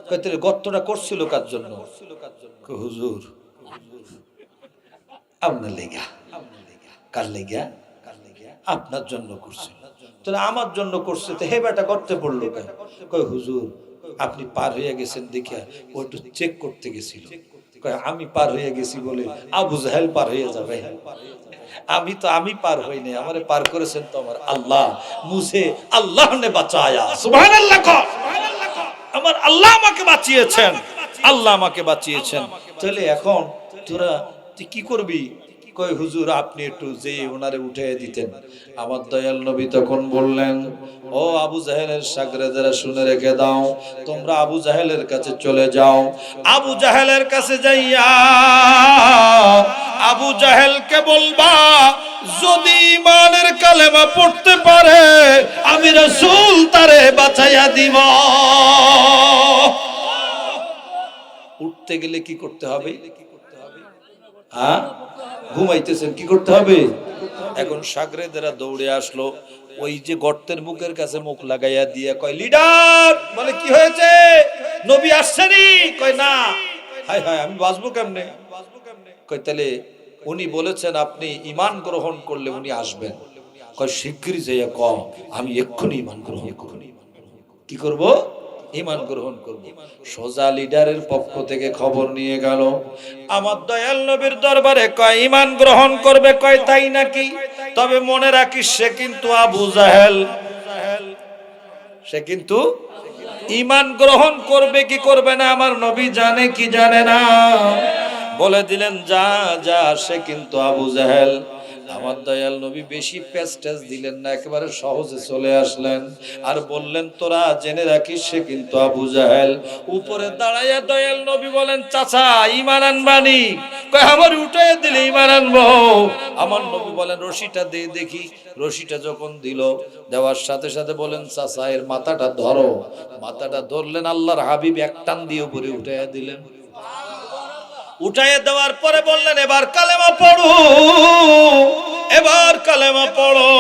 কয় তাহলে গর্তটা করছিল কার জন্য? কয় হুজুর আপনার লেগা। কার লেগা? আপনার জন্য করছে। তাহলে আমার জন্য করছে, তো হে বেটা করতে পড়লো কেন? কয় হুজুর আপনি পার হয়ে গেছেন দেখিয়া ও একটু চেক করতে গেছিল। কয় আমি পার হয়ে গেছি বলে আবু জাহেল পার হয়ে যাবে? আমি পার হই নাই, আমারে পার করেছেন তো আমার আল্লাহ। মুঝে আল্লাহ নে বাঁচায়া, সুবহানাল্লাহ কর। আমার আল্লাহ আমাকে বাঁচিয়েছেন, আল্লাহ আমাকে বাঁচিয়েছেন। তাহলে এখন তোরা তুই কি করবি? কয় হুজুর আপনি একটু যে ওনারে উঠে দিতেন। আমার দয়াল নবী তখন বললেন, ও আবু জাহেলের শাগরেদেরা শুনে রেখে দাও, তোমরা আবু জাহেলের কাছে চলে যাও। আবু জাহেলের কাছে যাইয়া আবু জাহেলকে বলবা যদি ইমানের কালেমা পড়তে পারে আমি রাসূল তারে বাঁচাইয়া দিব। উঠতে গেলে কি করতে হবে? হ্যাঁ, ঘুমাইতেছেন, কি করতে হবে? এখন সাগরেদেরা দৌড়ে আসলো, ওই যে গর্তের মুখের কাছে মুখ লাগাইয়া দিয়ে কয় লিডার, বলে কি হয়েছে, নবী আসছেনি? কয় না। হায় হায় আমি বাঁচবো কেমনে? কয় তাহলে উনি বলেছেন আপনি ঈমান গ্রহণ করলে উনি আসবেন। কয় শিগগিরই যাইয়া কম, আমি এক্ষুনি ঈমান গ্রহণ করব। কি করব? ঈমান গ্রহণ করব। সোজা লিডারের পক্ষ থেকে খবর নিয়ে গেল আমার দয়াল নবীর দরবারে, কয় ঈমান গ্রহণ করবে। কয় তাই নাকি? তবে মনে রাখিস সে কিন্তু আবু জাহেল, সে কিন্তু ঈমান গ্রহণ করবে কি করবে না আমার নবী জানে কি জানে না। বলে দিলেন যা যা, সে কিন্তু আবু জাহেল। আমার দয়াল নবী বেশি প্যাচ দিলেন না, একেবারে সহজে চলে আসলেন আর বললেন তোরা জেনে রাখিস সে কিন্তু আবু জাহেল। উপরে দাঁড়াইয়া দয়াল নবী বলেন চাচা ঈমান আনবানি? কয় আমার উঠে দিলে ঈমান আনবো। আমার নবী বলেন রশিটা দে দেখি। রশিটা যখন দিল, দেওয়ার সাথে সাথে বলেন চাচা এর মাথাটা ধরো। মাথাটা ধরলেন, আল্লাহর হাবিব এক টান দিয়ে উপরে উঠাইয়া দিলেন। উঠাইয়া দেওয়ার পরে বললেন এবার কালেমা পড়ো, এবার কালেমা পড়ো।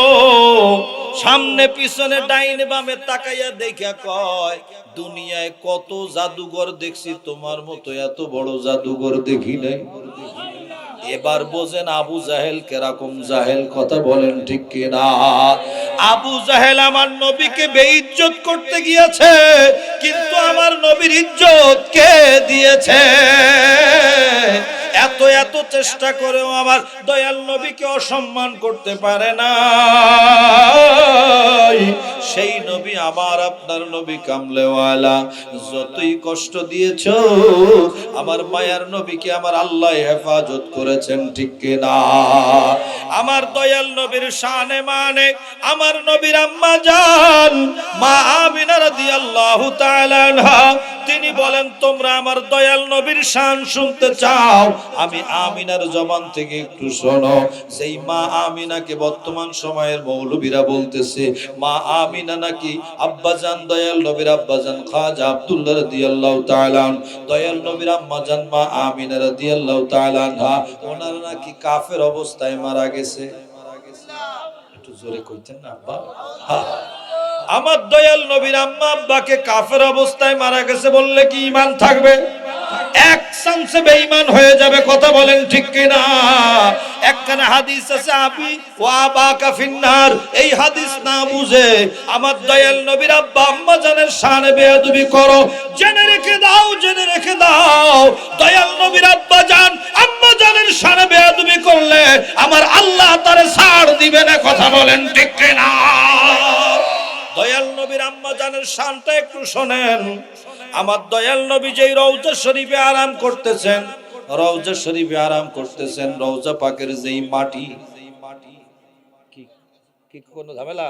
সামনে পিছনে ডাইনে বামে তাকাইয়া দেখা কয় দুনিয়ায় কত জাদুঘর দেখছি, তোমার মতো এত বড় জাদুঘর দেখি নাই। এবার বোঝেন আবু জাহেল কেরকম জাহেল, কথা বলেন ঠিক কিনা? আবু জাহেল আমার নবীকে বেইজ্জত করতে গিয়েছে, কিন্তু আমার নবীর ইজ্জত কে দিয়েছে? এত এত চেষ্টা করেও আমার দয়াল নবীকে অসম্মান করতে পারে না। সেই নবী আমার আপনার নবী কামলেওয়ালা। যতই কষ্ট দিয়েছো আমার মায়ার নবীকে আমার আল্লাহ হেফাজত করেছেন, ঠিক কিনা? আমার দয়াল নবীর শানে মানে আমার নবীর আম্মা জান মা আমিনা রাদিয়াল্লাহু তাআলা আনহা তিনি বলেন, তোমরা আমার দয়াল নবীর শান শুনতে চাও, আমি আমিনার জবান থেকে একটু শোনো। সেই মা আমিনাকে বর্তমান সময়ের মৌলবীরা বলতেছে মা আমিনা নাকি আব্বাজান দয়াল নবীর আব্বাজান খাজা আব্দুল্লাহ রাদিয়াল্লাহু তাআলা আনহু, দয়াল নবীর আম্মা জান মা আমিনা রাদিয়াল্লাহু তাআলা আনহা ওনারা নাকি কাফের অবস্থায় মারা গেছে। একটু জোরে কইতেন না আব্বা? হ্যাঁ, আমার দয়াল নবীর আম্মা আব্বাকে কাফের অবস্থায় মারা গেছে বললে কি ঈমান থাকবে? এক চান্সে বেঈমান হয়ে যাবে। কথা বলেন ঠিক কিনা? একখানা হাদিস আছে আবি ওয়া আবাকা ফিন্নার, এই হাদিস না বুঝে আমার দয়াল নবীর আব্বা আম্মা জানের শানে বেয়াদবি করো, জেনে রেখে দাও, জেনে রেখে দাও, দয়াল নবীর আব্বা জান আম্মা জানের শানে বেয়াদবি করলে আমার আল্লাহ তারে ছাড় দিবে না। কথা বলেন ঠিক কিনা? দয়াল নবীর আম্মা জানের শানটা একটু শোনেন। আমার দয়াল নবী যেই রওজা শরীফে আরাম করতেছেন, রওজা শরীফে আরাম করতেছেন, রওজা পাকের যেই মাটি, কি কোনো ঝামেলা?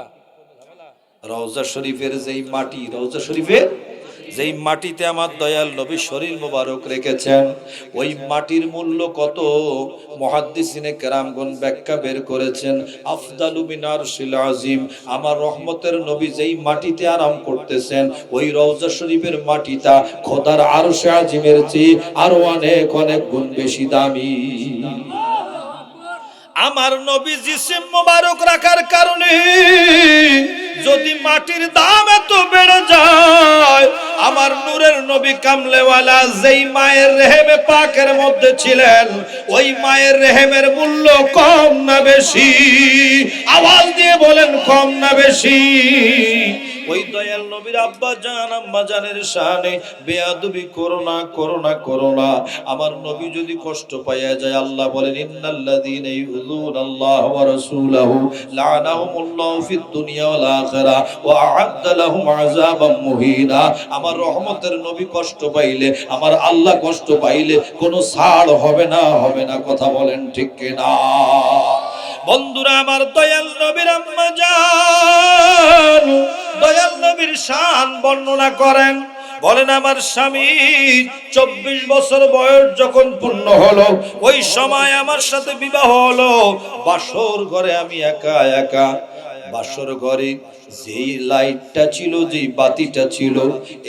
রওজা শরীফের যেই মাটি, রওজা শরীফের যেই মাটিতে আমার দয়াল নবী শরীর মোবারক রেখেছেন, ওই মাটির মূল্য কত মুহাদ্দিসিনে কেরামগণ ব্যাখ্যা বের করেছেন। আফদালু মিন আরশিল আজিম, আমার রহমতের নবী যেই মাটিতে আরাম করতেছেন ওই রওজা শরীফের মাটিটা খোদার আরশে আজিমের চেয়ে আরো অনেক অনেক গুণ বেশি দামি। আমার নবী জিসিম মোবারক রাখার কারণে যদি মাটির দাম এত বেড়ে যায়, আমার নূরের নবী কামলেওয়ালা যেই মায়ের রেহেমে পাকের মধ্যে ছিলেন ওই মায়ের রেহেমের মূল্য কম না বেশি? আওয়াজ দিয়ে বলেন, কম না বেশি? ওই দয়াল নবীর আব্বা জান আম্মা জানের শানে বেয়াদবি করো না, করো না, করো না। আমার নবী যদি কষ্ট পাইয়া যায়, আল্লাহ বলেন ইন্নাল্লাযীনা ইউযুনাল্লাহা ওয়া রাসূলাহু লা'নাহুমুল্লাহু ফিদ দুনিয়া ওয়াল আখিরাহ ওয়া আ'আদ্দা লাহুম আযাবাম মুহিনা। আমার রহমতের নবী কষ্ট পাইলে, আমার আল্লাহ কষ্ট পাইলে কোনো ছাড় হবে না, হবে না। কথা বলেন ঠিক কিনা? বন্ধুরা, আমার দয়াল নবীর আম্মা জান দয়াল নবীর শান বর্ণনা করেন, বলেন আমার স্বামী 24 বছর বয়স যখন পূর্ণ হলো ওই সময় আমার সাথে বিবাহ হলো। বাসর ঘরে আমি একা একা, বাসর ঘরে যেই লাইটটা ছিল, যেই বাতিটা ছিল,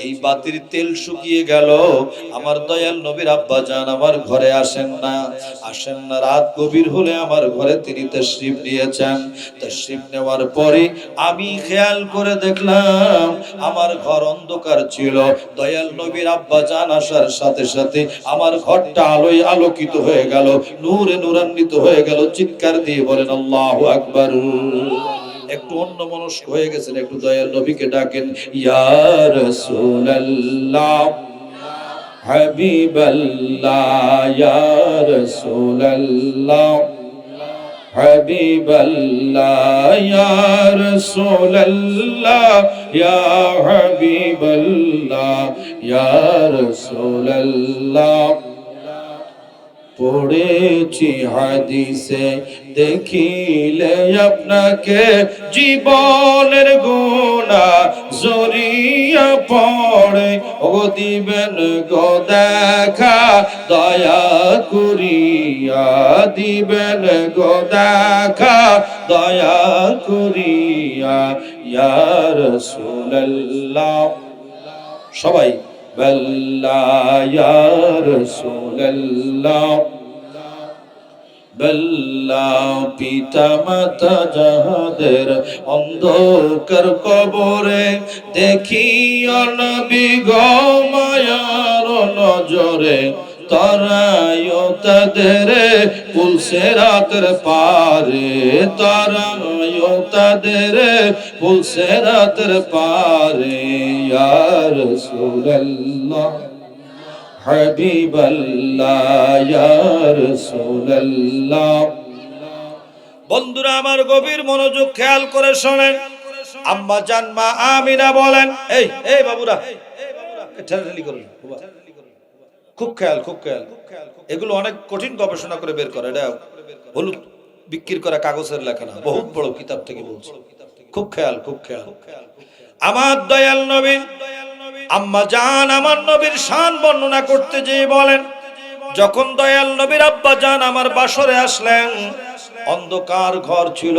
এই বাতির তেল শুকিয়ে গেল। আমার দয়াল নবীর আব্বা জান আমার ঘরে আসেন না, আসেন না। রাত গভীর হলে আমার ঘরে তিনি তাশরীফ নিয়েছেন। তাশরীফ নেওয়ার পরে আমি খেয়াল করে দেখলাম আমার ঘর অন্ধকার ছিল। দয়াল নবীর আব্বা জান আসার সাথে সাথে আমার ঘরটা আলোয় আলোকিত হয়ে গেল, নূরে নূরান্বিত হয়ে গেল। চিৎকার দিয়ে বলেন আল্লাহু আকবার। একটু অন্যমনস্ক হয়ে গেছেন, একটু দয়াল নবীকে ডাকেন, ইয়া রাসূলুল্লাহ হাবিবাল্লাহ, ইয়া রাসূলুল্লাহ হাবিবাল্লাহ, ইয়া রাসূলুল্লাহ, ইয়া হাবিবাল্লাহ, ইয়া রাসূলুল্লাহ। পড়েছি হাদিসে দেখিলে আপনাকে জীবনের গুনাহ জড়িয়ে পড়ে, ও দিবেন গো দেখা দয়া করিয়া, দিবেন গো দেখা দয়া করিয়া, ইয়া রাসূলুল্লাহ। সবাই বাল্লাহ, ইয়া রাসূলুল্লাহ বাল্লাহ। পিতা মাতা যাহাদের অন্ধকার কবরে দেখিও নবী গো মায়ার নজরে, তারায়ো তাদের পুলসেরাতের পারে, তারায়ো তাদের পুলসেরাতের পারে, ইয়া রাসূলুল্লাহ হাবিবাল্লাহ, ইয়া রাসূলুল্লাহ। বন্ধুরা আমার গভীর মনোযোগ খেয়াল করে শোনেন। আম্মা জান মা আমিনা বলেন, এই এই বাবুরা ঠেলাঠেলি করুন, খুব খেয়াল, খুব খেয়াল। এগুলো অনেক কঠিন গবেষণা করে বের করে, এটা হলুদ বিক্রি করা কাগজের লেখা না, বহুত বড় কিতাব থেকে বলছি। খুব খেয়াল, খুব খেয়াল। আমার দয়াল নবী আম্মা জান আমার নবীর শান বর্ণনা করতে যেয়ে বলেন, যখন দয়াল নবীর আব্বা জান আমার বাসরে আসলেন, অন্ধকার ঘর ছিল,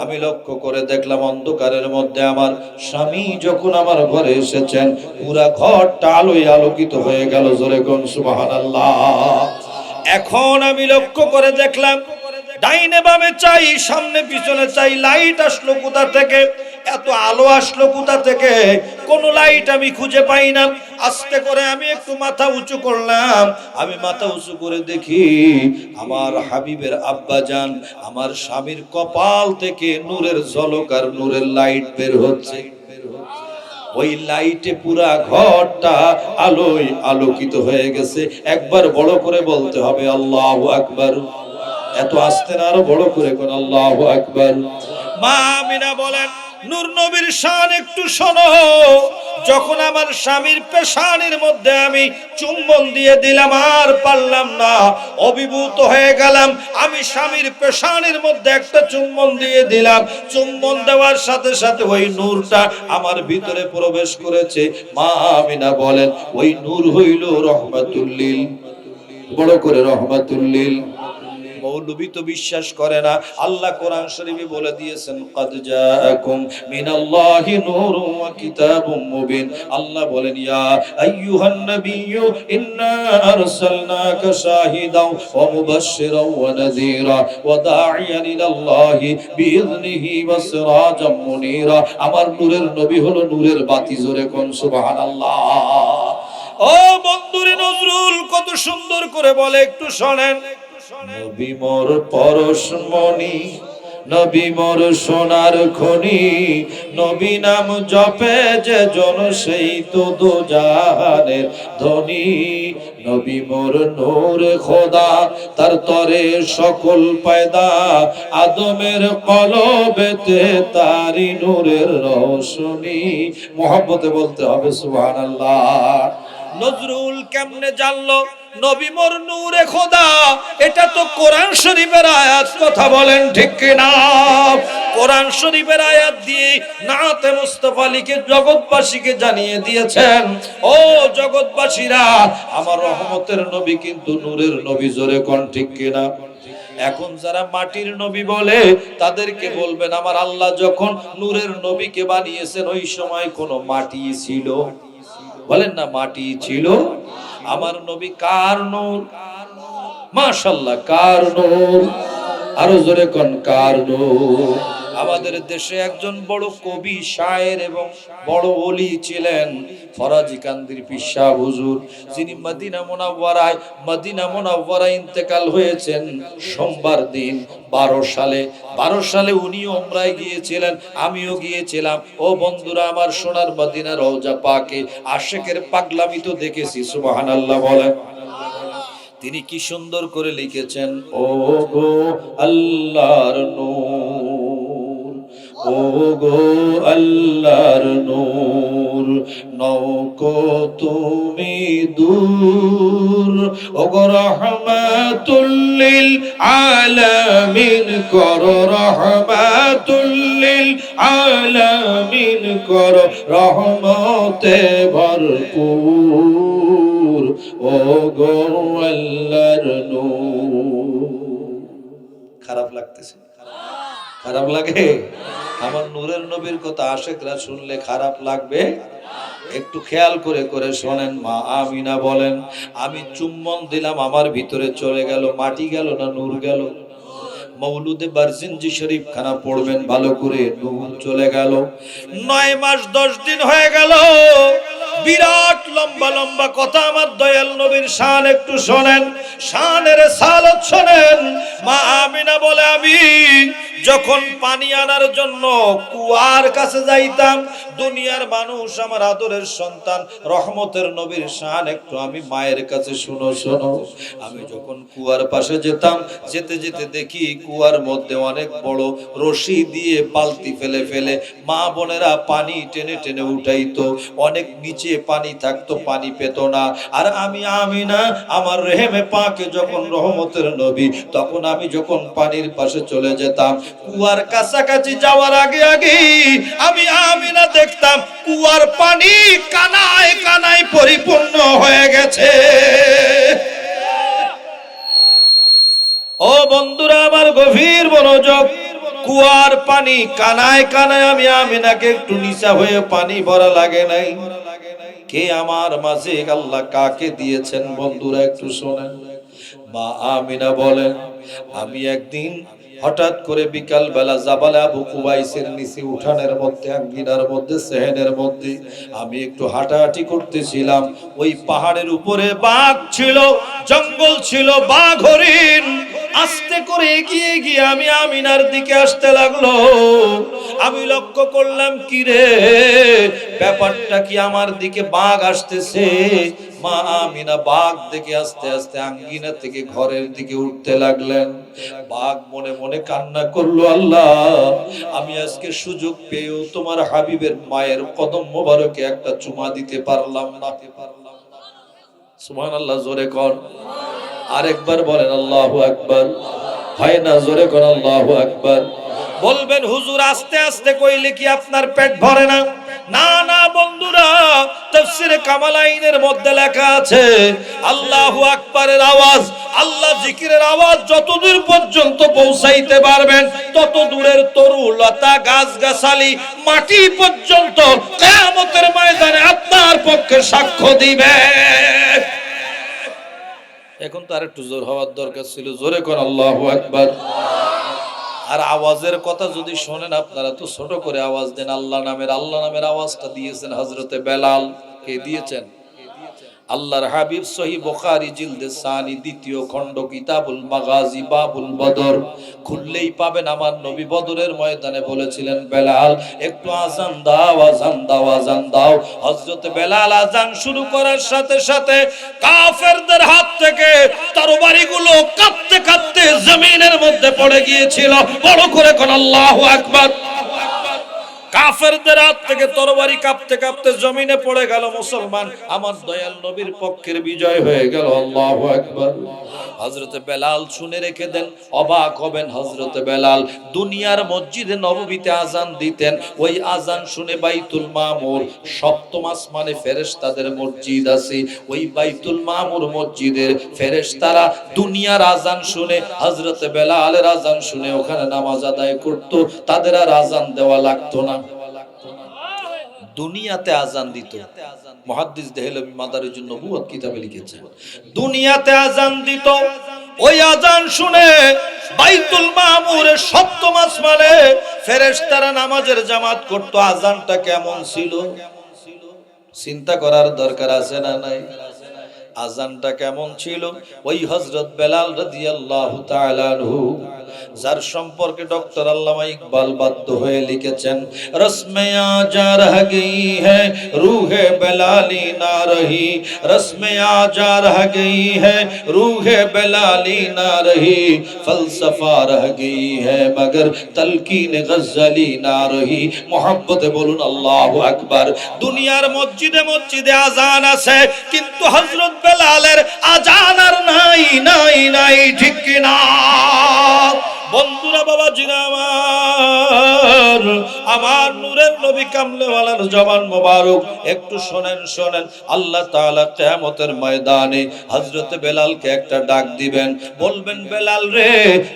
আমি লক্ষ্য করে দেখলাম অন্ধকারের মধ্যে আমার স্বামী যখন আমার ঘরে এসেছেন, পুরা ঘরটা আলোয় আলোকিত হয়ে গেল। জোরে কোন সুবহানাল্লাহ। এখন আমি লক্ষ্য করে দেখলাম, ডাইনে বামে চাই, সামনে পিছনে চাই, লাইট আসলো কোথা থেকে, এত আলো আসলো কোথা থেকে, কোন লাইট আমি খুঁজে পাই না। আস্তে করে আমি একটু মাথা উঁচু করলাম, আমি মাথা উঁচু করে দেখি আমার হাবিবের আব্বা জান আমার স্বামীর কপাল থেকে নূরের ঝলক আর নূরের লাইট বের হচ্ছে। ওই লাইটে পুরা ঘরটা আলোয় আলোকিত হয়ে গেছে। একবার বড় করে বলতে হবে আল্লাহু আকবার। এত আস্তে না, আরো বড় করে কোন আল্লাহু আকবার। মা আমিনা বলেন, নূর নবীর শান একটু শোনো। যখন আমার স্বামীর পেশানির মধ্যে আমি চুম্বন দিয়ে দিলাম, আর পারলাম না, অভিভূত হয়ে গেলাম। আমি স্বামীর পেশানির মধ্যে একটা চুম্বন দিয়ে দিলাম, চুম্বন দেওয়ার সাথে সাথে ওই নূরটা আমার ভিতরে প্রবেশ করেছে। মা আমিনা বলেন, ওই নূর হইল রহমাতুল লিল, বড় করে রহমাতুল লিল। মৌলবী তো বিশ্বাস করে না, আল্লাহ কোরআন শরীফে বলে দিয়েছেন, ক্বাদ জাআকুম মিনাল্লাহি নূরুন ওয়া কিতাবুম মুবিন। আল্লাহ বলেন, ইয়া আইয়ুহান নাবিয়্যু ইন্না আরসালনাকা শাহিদাও ওয়া মুবাশশিরাও ওয়া নাযীরা ওয়া দাঈয়ান ইলাল্লাহি বিইذনিহি ওয়া সিরাজাম মুনীরা। আমার নূরের নবী হলো নূরের বাতি। জোরে কোন সুবহানাল্লাহ। ও বন্ধুরে, নজরুল কত সুন্দর করে বলে, একটু শোনেন। নবী মোর পরশমণি, নবী মোর সোনার খনি, নবী নাম জপে যে জন সেই তো দোজাহানের ধনী। নবী মোর নূর খোদা, তার তরে সকল পয়দা, আদমের কলবেতে তারি নূরের রোশনী। মোহাব্বতে বলতে হবে সুবহানাল্লাহ। নজরুল কেমনে জানলো নবী মোর নূরে খোদা? এটা তো কোরআন শরীফের আয়াত, কথা বলেন ঠিক কিনা? কোরআন শরীফের আয়াত দিয়ে নাতে মুস্তাফা লিখে জগৎবাসীকে জানিয়ে দিয়েছেন, ও জগৎবাসীরা, আমার রহমতের নবী কিন্তু নূরের নবী। জোরে কোন ঠিক কিনা? এখন যারা মাটির নবী বলে, তাদেরকে বলবেন, আমার আল্লাহ যখন নূরের নবীকে বানিয়েছেন, ওই সময় কোনো মাটি ছিল? বলেন না, মাটি ছিল? আমার নবী কার নূর? মাশাআল্লাহ, কার নূর? আরো জোরে কোন কার নূর? আমাদের দেশে একজন বড় কবি, শায়ের এবং বড় ওলি ছিলেন ফরাজি কান্দির পীর সাহেব হুজুর, যিনি মদিনা মুনাওয়ারায় ইন্তেকাল হয়েছেন সোমবার দিন 12 সালে উনিও উমরায় গিয়েছিলেন, আমিও গিয়েছিলাম। ও বন্ধুরা আমার, সোনার মদিনা রওজা পাকে আশিকের পাগলামি তো দেখেছি। সুবহানাল্লাহ বলেন। তিনি কি সুন্দর করে লিখেছেন, ও গো আল্লাহর নূর, ও গো আল্লাহর নূর, নৌকো তুমি দূর, ও গো রহমাতুল লিল আলামিন করো, রহমাতুল লিল আলামিন করো, রহমতে ভরপুর, ও গো আল্লাহর নূর। খারাপ লাগতেছে? খারাপ লাগে? আমার নূরের নবীর কথা আশিকরা শুনলে খারাপ লাগবে? একটু খেয়াল করে করে শোনেন। মা আমিনা বলেন, আমি চুম্বন দিলাম, আমার ভিতরে চলে গেল, মাটি গেল না নূর গেল? মৌলুদে বারজিনজি শরীফ খানা পড়বেন ভালো করে, নূর চলে গেল। 9 মাস 10 দিন হয়ে গেল, বিরাট বিরাট লম্বা লম্বা কথা আমার দয়াল নবীর শান একটু শোনেন, শানের সালত শোনেন। মা আমিনা বলে আমি যখন পানি আনার জন্য কুয়ার কাছে যাইতাম, দুনিয়ার মানুষ আমার আদরের সন্তান রহমতের নবীর শান একটু আমি মায়ের কাছে শোনো শোনো। আমি যখন কুয়ার পাশে যেতাম, যেতে যেতে দেখি কুয়ার মধ্যে অনেক বড় রশি দিয়ে বালতি ফেলে ফেলে মা বোনেরা পানি টেনে টেনে উঠাইতো। অনেক নিচে পানি থাকতো, পানি পেত না। আর আমি আমিনা আমার রেহেমে পাকে যখন রহমতের নবী, তখন আমি যখন পানির পাশে চলে যেতাম, কুয়ার কাছাকাছি যাওয়ার আগে আগে আমি আমিনা দেখতাম কুয়ার পানি কানায় কানায় পরিপূর্ণ হয়ে গেছে। ও বন্ধুরা আমার গভীর মনোযোগ, কুয়ার পানি কানায় কানায় আমি আমিনাকে একটু নিচা হয়ে পানি ভরা লাগে নাই। কে আমার মাঝে আল্লাহ কাকে দিয়েছেন বন্ধুরা একটু শোনেন। মা আমিনা বলেন আমি একদিন হঠাৎ করে বিকাল বেলা জাবালে আবু কুবাইসের নিচে উঠানের মধ্যে আঙ্গিনার মধ্যে সেহেনের মধ্যে আমি একটু হাঁটাহাঁটি করতেছিলাম। ওই পাহাড়ের উপরে বাঘ ছিল, জঙ্গল ছিল, বাঘ হরিণ আস্তে করে এগিয়ে গিয়ে আমি আমিনার দিকে আসতে লাগলো। আমি লক্ষ্য করলাম কি রে ব্যাপারটা কি, আমার দিকে বাঘ আসতেছে। মা আমিনা বাঘ দেখে আস্তে আস্তে আঙ্গিনা থেকে ঘরের দিকে উঠতে লাগলেন। বাঘ মনে মনে কান্না করলো, আল্লাহ আমি আজকে সুযোগ পেয়েও তোমার হাবিবের মায়ের কদম মোবারকে একটা চুমা দিতে পারলাম না। সুবহানাল্লাহ, জোরে কর, আরেকবার বলেন আল্লাহু আকবার। হয় না, জোরে কর আল্লাহু আকবার। বলবেন হুজুর আস্তে আস্তে কইলে কি আপনার পেট ভরে না? না না বন্ধুরা, তাফসীরে কামালাইনের মধ্যে লেখা আছে আল্লাহু আকবারের আওয়াজ, আল্লাহ জিকিরের আওয়াজ যতদূর পর্যন্ত পৌঁছাইতে পারবেন তত দূরের তরু লতা গাছগাছালি মাটি পর্যন্ত কিয়ামতের ময়দানে আপনার পক্ষে সাক্ষ্য দিবে। এখন তো আর একটু জোর হওয়ার দরকার ছিল, জোরে কোন আল্লাহু আকবার। আর আওয়াজের কথা যদি শোনেন আপনারা তো ছোট করে আওয়াজ দেন। আল্লাহ নামের আওয়াজটা দিয়েছেন হযরতে বেলাল। কে দিয়েছেন? আল্লাহর হাবিব। সহিহ বুখারী জিলদে সানি দ্বিতীয় খণ্ড কিতাবুল মাগাজি বাবুল বদর খুললেই পাবেন আমার নবী বদরের ময়দানে বলেছিলেন বেলাল একটু আজান দাও, আজান দাও, আজান দাও। হযরত বেলাল আজান শুরু করার সাথে সাথে কাফেরদের হাত থেকে তরবারিগুলো কাঁপতে কাঁপতে জমিনের মধ্যে পড়ে গিয়েছিল। বড় করে কোন আল্লাহু আকবার। কাফেরদের হাত থেকে তরবারি কাঁপতে কাঁপতে জমিনে পড়ে গেল। মুসলমান আমার দয়াল নবীর পক্ষের বিজয় হয়ে গেল। আল্লাহু আকবার। হযরতে বেলাল শুনে রেখে দেন, অবাক হবেন। হযরতে বেলাল দুনিয়ার মসজিদে নববীতে আজান দিতেন। ওই আজান শুনে বাইতুল মামুর সপ্তম আসমানে ফেরেশতাদের মসজিদ আছে, ওই বাইতুল মামুর মসজিদের ফেরেশতারা দুনিয়ার আজান শুনে, হযরতে বেলালের আজান শুনে ওখানে নামাজ আদায় করত। তাদের আর আজান দেওয়া লাগতো না। দুনিয়াতে আজান দিত। মুহাদ্দিস দেহলভী মাদারিজুন নবুওয়াত কিতাবে লিখেছেন দুনিয়াতে আজান দিত। ওই আজান শুনে বাইতুল মামুরের সপ্তম আসমানে ফেরেশতারা নামাজের জামাত করত। আজানটা কেমন ছিল চিন্তা করার দরকার আছে না নাই? আজানটা কেমন ছিল? ওই হযরত বেলাল রাদিয়াল্লাহু তাআলা আনহু, যার সম্পর্কে ডক্টর আল্লামা ইকবাল বাধ্য হয়ে লিখেছেন রসমে আজা রহ গই হ্যায় রূহে বেলালি না রহি, রসমে আজা রহ গই হ্যায় রূহে বেলালি না রহি, ফলসফা রহ গই হ্যায় মগর তলকিন গজলি না রহি। মোহাব্বতে বলুন আল্লাহু আকবার। দুনিয়ার মসজিদে মসজিদে আজান আছে, কিন্তু হযরত বেলালের আজান আর নাই নাই নাই, ঠিক কি না বন্ধুরা? বাবাজিরা আমার নূরের নবী কামলেওয়ালার জবান মোবারক একটু শোনেন শোনেন। আল্লাহ তাআলা কিয়ামতের ময়দানে হযরত বেলালকে একটা ডাক দিবেন, বলবেন বেলাল রে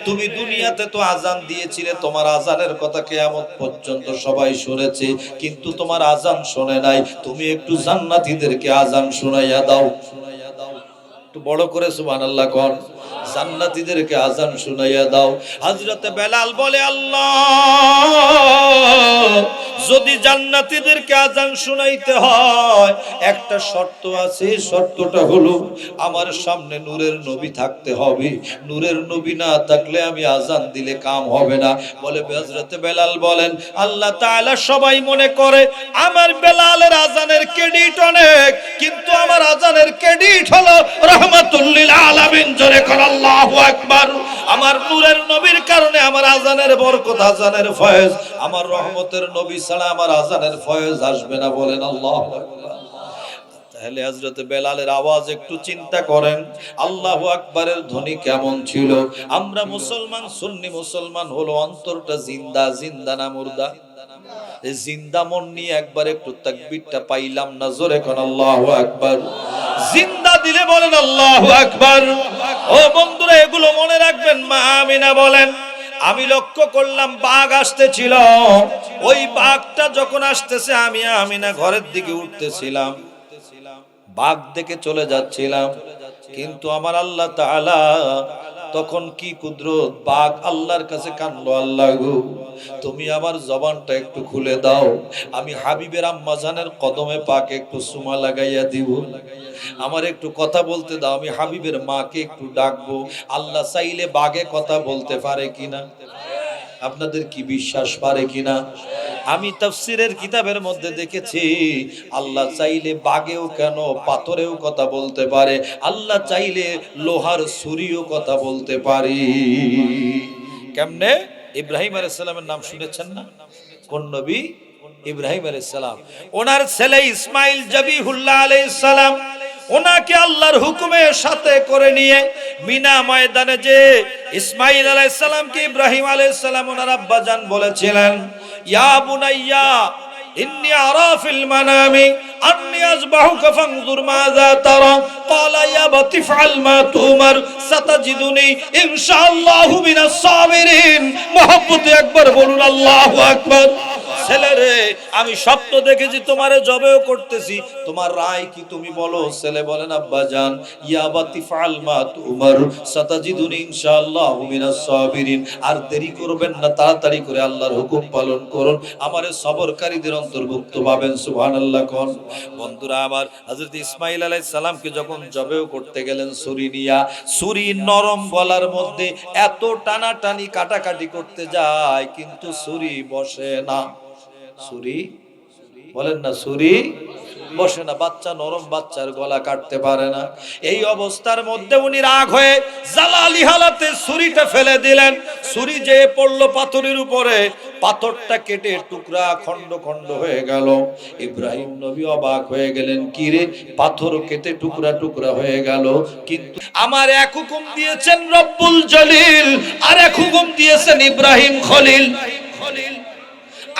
তুমি দুনিয়াতে তো আজান দিয়েছিলে, তোমার আজানের কথা কিয়ামত পর্যন্ত সবাই শুনেছে, কিন্তু তোমার আজান শোনে নাই। তুমি একটু জান্নাতীদেরকে আজান শোনাইয়া দাও। একটু বড় করে সুবহানাল্লাহ কোন। জান্নাতীদেরকে আজান শুনাইয়া দাও। হযরত বেলাল বলে আল্লাহ যদি জান্নাতীদেরকে আজান শোনাইতে হয় একটা শর্ত আছে, শর্তটা হলো আমার সামনে নূরের নবী থাকতে হবে। নূরের নবী না থাকলে আমি আজান দিলে কাম হবে না। বলে হযরত বেলাল বলেন, আল্লাহ তাআলা সবাই মনে করে আমার বেলালের আজানের ক্রেডিট অনেক, কিন্তু আমার আজানের ক্রেডিট হলো রাহমাতুল লিল আলামিন। জোরে কোন আল্লাহু আকবার। আমার নূরের নবীর কারণে আমার আজানের বরকত, আজানের ফয়েজ, আমার রহমতের নবী ছাড়া আমার আজানের ফয়েজ আসবে না। বলেন আল্লাহু আকবার। তাহলে হযরত বেলালের আওয়াজ একটু চিন্তা করেন, আল্লাহু আকবারের ধ্বনি কেমন ছিল। আমরা মুসলমান, সুন্নি মুসলমান হলো অন্তরটা জিন্দা, জিন্দা না মুর্দা? জিন্দা মন নিয়ে একবার একটু তাকবীরটা পাইলাম না? জোরে কোন আল্লাহু আকবার। জিন্দা দিলে বলেন আল্লাহু আকবার। ও বন্ধুরা, এগুলো মনে রাখবেন। মা আমিনা বলেন, আমি লক্ষ্য করলাম বাঘ আসতেছিল। ওই বাঘটা যখন আসতেছে আমি আমিনা ঘরের দিকে উঠতেছিলাম, বাঘ দেখে চলে যাচ্ছিলাম, কিন্তু আমার আল্লাহ তাআলা তখন কি কুদরত, বাঘ আল্লাহর কাছে কানলো, আল্লাহ গো তুমি আমার জবানটা একটু খুলে দাও, আমি হাবিবের আম্মা জানের কদমে পাক একটু সুমা লাগাইয়া দিব, আমার একটু কথা বলতে দাও, আমি হাবিবের মাকে একটু ডাকবো। আল্লাহ চাইলে বাঘে কথা বলতে পারে কিনা? আপনাদের কি বিশ্বাস পারে কিনা? আমি তাফসীরের কিতাবের মধ্যে দেখেছি আল্লাহ চাইলে বাঘেও কেন পাথরেও কথা বলতে পারে, আল্লাহ চাইলে লোহার ছুরিও কথা বলতে পারে। কেমনে? ইব্রাহিম আলাইহিস সালামের নাম শুনেছেন না? কোন নবী? ইব্রাহিম আলাইহিস সালাম। ওনার ছেলে ইসমাইল জাবিহুল্লাহ আলাইহিস সালাম, ওনাকে আল্লাহর হুকুমের সাথে করে নিয়ে মিনা ময়দানে যে ইসমাইল আলাইহিস সালামকে ইব্রাহিম আলাইহিস সালাম ওনার আব্বা জান বলেছিলেন, ইয়া বুনাইয়া ইন্নী আরা ফিল মানামি আন্নী আযবাহুকা ফানজুর মাযা তারা ক্বালা ইয়া বাতি ফাআল মা তুমার সাতাজিদুনি ইনশাআল্লাহু মিনাস সাবিরিন। মুহাব্বতে একবার বলুন আল্লাহু আকবার। ছেলেরে, আমি স্বপ্ন দেখেছি তোমারে জবেও করতেছি, তোমার রায় কি তুমি বলো? ছেলে বলেন, আব্বা জান ইয়া বাতি ফাআল মা তুমার সাতাজিদুনি ইনশাআল্লাহু মিনাস সাবিরিন। আর দেরি করবেন না, তাড়াতাড়ি করে আল্লাহর হুকুম পালন করুন, আমারে সবরকারীদের অন্তর্ভুক্ত পাবেন। সুবহানাল্লাহ কোন। বন্ধুরা আমার, হযরত ইসমাইল আলাইহিস সালামকে যখন জবেও করতে গেলেন ছুরি নিয়া, ছুরি নরম গলার মধ্যে এত টানাটানি কাটাকাটি করতে যায়, কিন্তু ছুরি বসে না। ছুরি বলেন না, ছুরি বসে না। বাচ্চা, নরম বাচ্চার গলা কাটতে পারে না। এই অবস্থার মধ্যে উনি রাগ হয়ে জালালি হালাতে ছুরিটা ফেলে দিলেন। ছুরি যে পড়লো পাথরের উপরে, পাথরটা কেটে টুকরা খন্ড খন্ড হয়ে গেল। ইব্রাহিম নবী অবাক হয়ে গেলেন, কি রে, পাথর কেটে টুকরা টুকরা হয়ে গেল, কিন্তু আমার এক হুকুম দিয়েছেন রব্বুল জলিল, আর এক হুকুম দিয়েছেন ইব্রাহিম খলিল।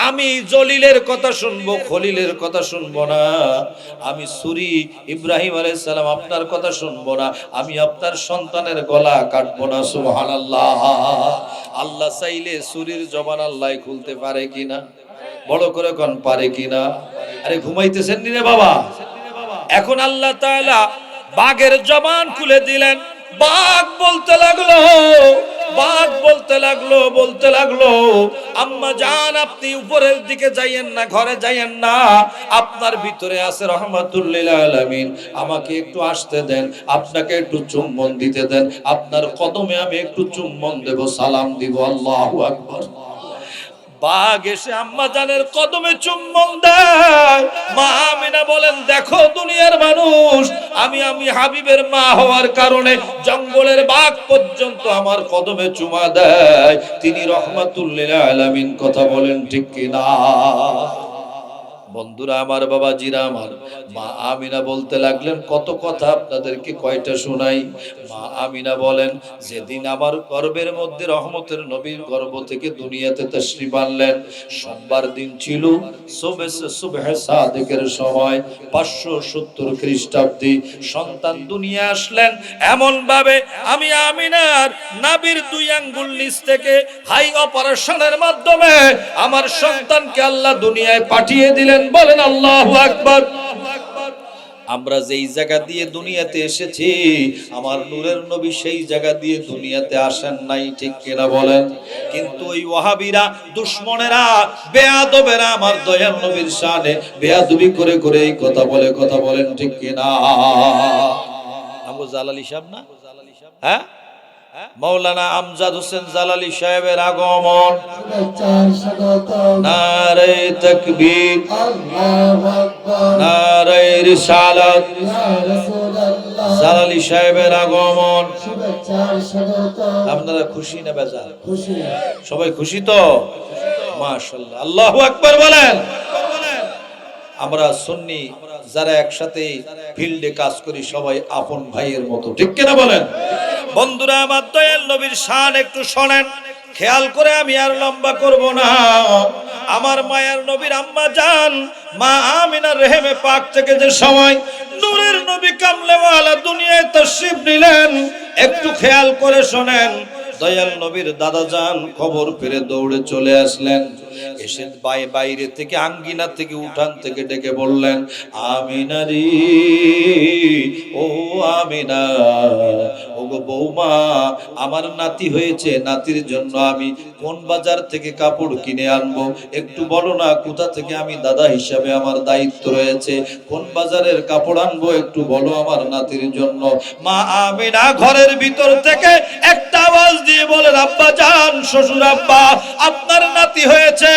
আমি জলিলের কথা শুনবো, খলিলের কথা শুনবো না। আমি ছুরি ইব্রাহিম আলাইহিস সালাম আপনার কথা শুনবো না, আমি আপনার সন্তানের গলা কাটবো না। সুবহানাল্লাহ। আল্লাহ চাইলে ছুরির জবান আল্লাহ খুলতে পারে কিনা? বড় করে কোন পারে কিনা? আরে ঘুমাইতেছেন নি রে বাবা? এখন আল্লাহ তাআলা বাঘের জবান খুলে দিলেন। বাঘ বলতে লাগলো, বাঘ বলতে লাগলো, বলতে লাগলো, আম্মা জান আপনি উপরের দিকে যাইয়েন না, ঘরে যাইয়েন না, আপনার ভিতরে আছে রহমাতুল লিল আলামিন, আমাকে একটু আসতে দেন, আপনাকে একটু চুম্বন দিতে দেন, আপনার কদমে আমি একটু চুম্বন দেব, সালাম দিব। আল্লাহু আকবার। বাঘ এসে আম্মা জানের কদমে চুম্বন দেয়। মা আমিনা বলেন, দেখো দুনিয়ার মানুষ, আমি হাবিবের মা হওয়ার কারণে জঙ্গলের বাঘ পর্যন্ত আমার কদমে চুমা দেয়, তিনি রহমাতুল লিল আলামিন। কথা বলেন ঠিক কিনা? বন্ধুরা আমার, বাবাজিরা আমার, মা আমিনা বলতে লাগলেন, কত কথা আপনাদেরকে কয়টা শোনাই। মা আমিনা বলেন, যেদিন আমার গর্ভের মধ্যে রহমতের নবীর গর্ভ থেকে দুনিয়াতে তাশরীফ আনলেন, সোমবার দিন ছিল, সুবহে সাদিকের সময় 570 খ্রিস্টাব্দে সন্তান দুনিয়া আসলেন। এমন ভাবে আমি আমিনার নাভির 2 আঙ্গুল নিচ থেকে হাই অপারেশনের মাধ্যমে আমার সন্তানকে আল্লাহ দুনিয়ায় পাঠিয়ে দিলেন। বলেন আল্লাহু আকবার। আমরা যেই জায়গা দিয়ে দুনিয়াতে এসেছি আমার নূরের নবী সেই জায়গা দিয়ে দুনিয়াতে আসেন নাই, ঠিক কিনা বলেন? কিন্তু ওই ওয়াহাবিরা, দুশমনেরা, বেয়াদবেরা আমার দয়াল নবীর শানে বেয়াদবি করে করে এই কথা বলে, কথা বলেন ঠিক কিনা? আবু জালালি সাহেব না, হ্যাঁ, মাওলানা আমজাদ হোসেন জালালি সাহেবের আগমন, নারে তাকবীর, নারে রিসালাত, জালালি সাহেবের আগমন। আপনারা খুশি না বেজার? সবাই খুশি তো? মাশাআল্লাহ, আল্লাহু আকবার বলেন। আমরা সুন্নি যারা একসাথে ফিল্ডে কাজ করি সবাই আপন ভাইয়ের মতো, ঠিক কিনা বলেন? বন্ধুরা আমার দয়াল নবীর শান একটু শোনেন, খেয়াল করে, আমি আর লম্বা করব না। আমার মায়ের নবীর আম্মা জান মা আমিনার রেহেমে পাক থেকে যে সময় নূরের নবী কামলেওয়ালা দুনিয়ায় তাশরীফ নিলেন, একটু খেয়াল করে শোনেন। দয়াল নবীর দাদা জান খবর পেয়ে দৌড়ে চলে আসলেন, এসে বাইরে থেকে আঙ্গিনা থেকে উঠান থেকে ডেকে বললেন, আমিনা রে, ও আমিনা, ও গো বৌমা, আমার নাতি হয়েছে, নাতির জন্য আমি কোন বাজার থেকে কাপড় কিনে আনবো একটু বলো না, কোথা থেকে আমি দাদা হিসাবে আমার দায়িত্ব রয়েছে, কোন বাজারের কাপড় আনবো একটু বলো আমার নাতির জন্য। মা আমিনা ঘরের ভিতর থেকে একটা আওয়াজ দিয়ে বলেন, আব্বা জান, শ্বশুর আব্বা, আপনার নাতি হয়েছে,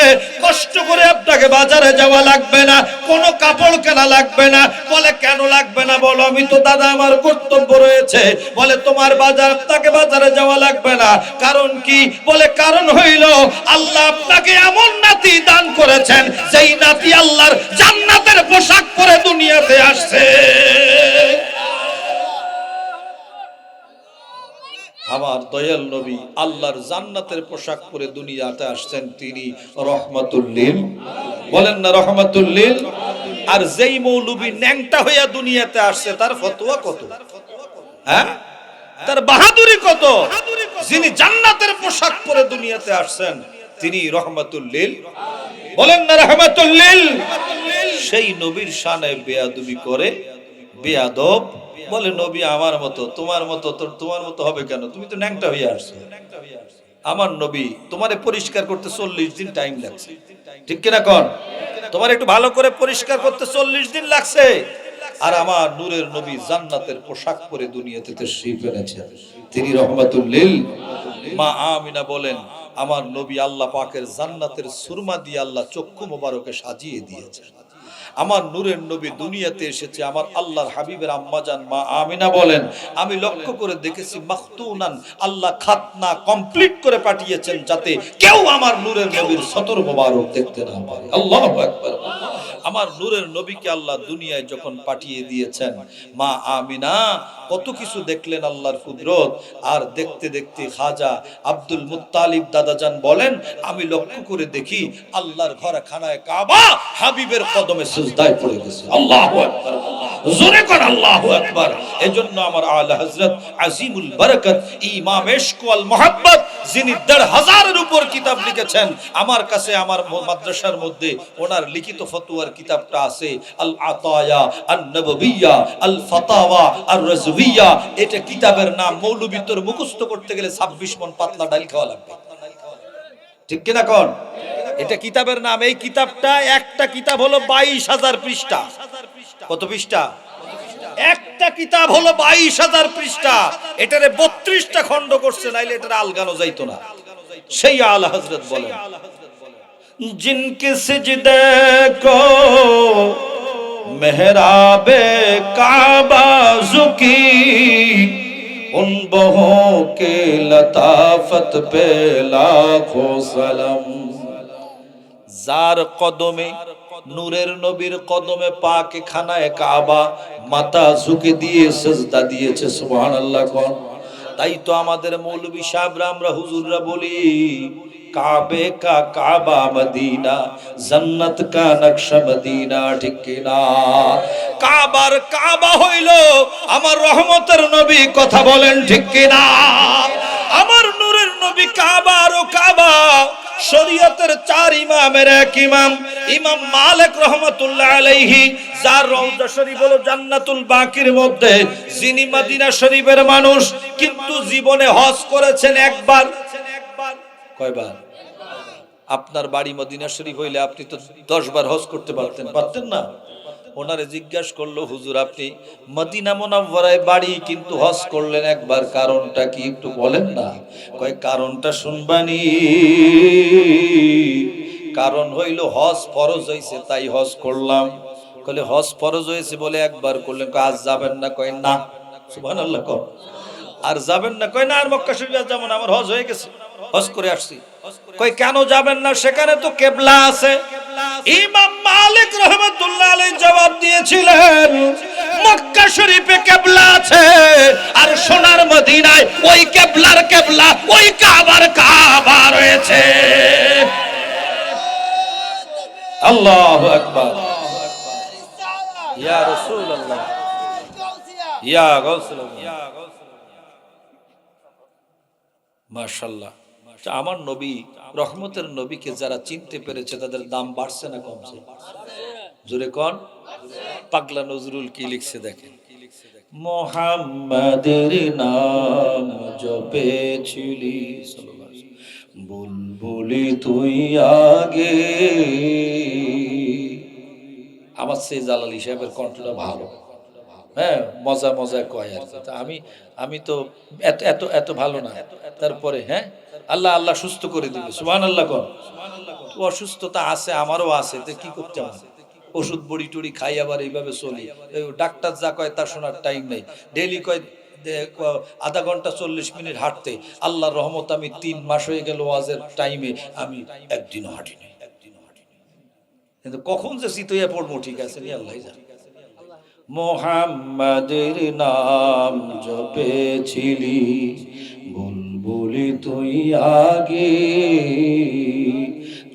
কষ্ট করে আপনাকে বাজারে যাওয়া লাগবে না, কোনো কাপড় কেনা লাগবে না। বলে কেন লাগবে না বলো? আমি তো দাদা, আমার কর্তব্য রয়েছে। বলে তোমার আপনাকে বাজারে যাওয়া লাগবে না, কারণ কি? বলে কারণ হইল আল্লাহ আপনাকে এমন নাতি দান করেছেন যেই নাতি আল্লাহর জান্নাতের পোশাক পরে দুনিয়াতে আসছে। আমার দয়াল নবী আল্লাহর জান্নাতের পোশাক পরে দুনিয়াতে আসছেন, তিনি রহমাতুল লিল, বলেন না রহমাতুল লিল। আর যেই মৌলবী ন্যাংটা হইয়া দুনিয়াতে আসছে তার ফতোয়া কত, হ্যাঁ, তার বাহাদুরি কত। যিনি জান্নাতের পোশাক পরে দুনিয়াতে আসছেন তিনি রহমাতুল লিল, বলেন না রহমাতুল লিল। সেই নবীর শানে বেয়াদবি করে বেয়াদব, বলে নবী আমার মতো, তোমার মতো, তোমার মতো হবে কেন? তুমি তো ন্যাংটা হয়ে আসছো। আমার নবী তোমারে পরিষ্কার করতে 40 দিন টাইম লাগছে, ঠিক কিনা কোন? তোমার একটু ভালো করে পরিষ্কার করতে 40 দিন লাগছে। আর আমার নূরের নবী জান্নাতের পোশাক পরে দুনিয়াতে তাশরীফ এনেছেন, তিনি রহমাতুল লিল। মা আমিনা বলেন, আমার নবী আল্লাহ পাকের জান্নাতের সুরমা দিয়ে আল্লাহ চক্ষু মোবারকে সাজিয়ে দিয়েছেন। আমার নূরের নবী দুনিয়াতে এসেছে, আমার আল্লাহর হাবিবের আম্মা জান মা আমিনা বলেন, আমি লক্ষ্য করে দেখেছি মাখতুনান, আল্লাহ খাতনা কমপ্লিট করে পাঠিয়েছেন যাতে কেউ আমার নূরের নবীর সতর মোবারক দেখতে না পারে। আল্লাহু আকবার। আমার নূরের নবীকে আল্লাহ দুনিয়ায় যখন পাঠিয়ে দিয়েছেন, মা আমিনা কত কিছু দেখলেন আল্লাহর কুদরত। আর দেখতে দেখতে খাজা আব্দুল মুত্তালিব দাদাজান বলেন, আমি লক্ষ্য করে দেখি আল্লাহর ঘর খানায় কাবা হাবিবের কদমে সিজদায় পড়ে গেছে। আল্লাহু আকবার, জোরে কর আল্লাহু আকবার। এজন্য আমার আলা হযরত আজিমুল বরকত ইমাম ইশক ওয়াল মুহাব্বত, যিনি ১৫০০ এর উপর কিতাব লিখেছেন, আমার কাছে আমার মাদ্রাসার মধ্যে ওনার লিখিত ফতোয়ার কিতাবটা আছে, আল আতায়া আন নববিয়্যা আল ফাতাওয়া আর রাজভিয়্যা। এটা কিতাবের নাম। মৌলবী তোর মুখস্থ করতে গেলে ২৬ মণ পাতলা ডাল খাওয়া লাগবে, ঠিক কিনা কোন? এটা কিতাবের নাম। এই কিতাবটা, একটা কিতাব হলো ২২,০০০ পৃষ্ঠা। কত পৃষ্ঠা? একটা কিতাব হলো ২২,০০০ পৃষ্ঠা। এটারে ৩২টা খণ্ড করছে, নাইলে এটা আলগানো যাইতো না। সেই আলা হযরত বলেন, जिनके सिजदे को मेहराबे काबा झुकी, उन बहों के लताफत पे लाखों सलाम। যার কদমে, নূরের নবীর কদমে পাকে খানায় কাবা মাথা ঝুঁকে দিয়ে সিজদা দিয়েছে, সুবহানাল্লাহ কোন? তাই তো আমাদের মৌলভী সাহেবরা, আমরা হুজুররা বলি, কাবে কা কাবা মদিনা, জান্নাত কা নকশা মদিনা, ঠিক কিনা? কাবার কাবা হইল আমার রহমতের নবী, কথা বলেন ঠিক কিনা? আমার নূরের নবী কাবা আর কাবা, শরীয়তের 4 ইমামের এক ইমাম ইমাম মালিক রাহমাতুল্লাহ আলাইহি, যার রওজা শরীফ হলো জান্নাতুল বাকির মধ্যে, যিনি মদিনা শরীফের মানুষ কিন্তু জীবনে হজ করেছেন একবার। কয়বার? আপনার বাড়ি মদিনা শরীফ হইলে আপনি তো 10 বার হজ করতে পারতেন না? ওনারে জিজ্ঞাসা করলো, হুজুর আপনি মদিনা মুনাওয়ারায় বাড়ি কিন্তু হজ করলেন একবার, কারণটা কি একটু বলেন না? কয় কারণটা শুনবানি, কারণ হইল হজ ফরজ হইছে তাই হজ করলাম। কইলে হজ ফরজ হয়েছে বলে একবার করলেন, কয় আজ যাবেন না? কয় না। সুবহানাল্লাহ। কয় আর যাবেন না? কয় না, আর মক্কা শরীফ যাবো না, আমার হজ হয়ে গেছে, হজ করে আসছি। কয় কেন যাবেন না? সেখানে তো কিবলা আছে। ইমাম মালিক রাহমাতুল্লাহ আলাইহি জবাব দিয়েছিলেন, মক্কা শরীফে কিবলা আছে আর সোনার মদিনায় ওই কিবলার কিবলা, ওই কাবার কাবা রয়েছে। আল্লাহু আকবার। ইয়া রাসূলুল্লাহ, ইয়া গাউসুল্লাহ, মাশাআল্লাহ। আমার নবী, রহমতের নবীকে যারা চিনতে পেরেছে তাদের দাম বাড়ছে না কমছে? জোরে কোন। পাগলা নজরুল কি লিখছে দেখেন, মুহাম্মাদের নাম জপেছিলি বুলবুলি তুই আগে। আমার সে জালালি সাহেবের কণ্ঠটা ভালো, হ্যাঁ, মজা মজা কয় আর কি। আমি তো এত এত এত ভালো না, তারপরে হ্যাঁ, আল্লাহ আল্লাহ সুস্থ করে দিবে। সুবহানাল্লাহ। কোন অসুস্থতা আছে, আমারও আছে, তো কি করতে হবে? ওষুধ বড়ি টড়ি খাই, আবার এইভাবে চলি। ডাক্তার যা কয় তা শোনার টাইম নেই। ডেইলি কয় আধা ঘন্টা 40 মিনিট হাঁটতে। আল্লাহর রহমত আমি 3 মাস হয়ে গেল ওয়াজের টাইমে আমি একদিনও হাঁটিনি। কিন্তু কখন যে চিতইয়া পড়বো ঠিক আছে নি আল্লাহ জানে। মুহাম্মাদের নাম জপেছিলি বুলবুলি তুই আগে,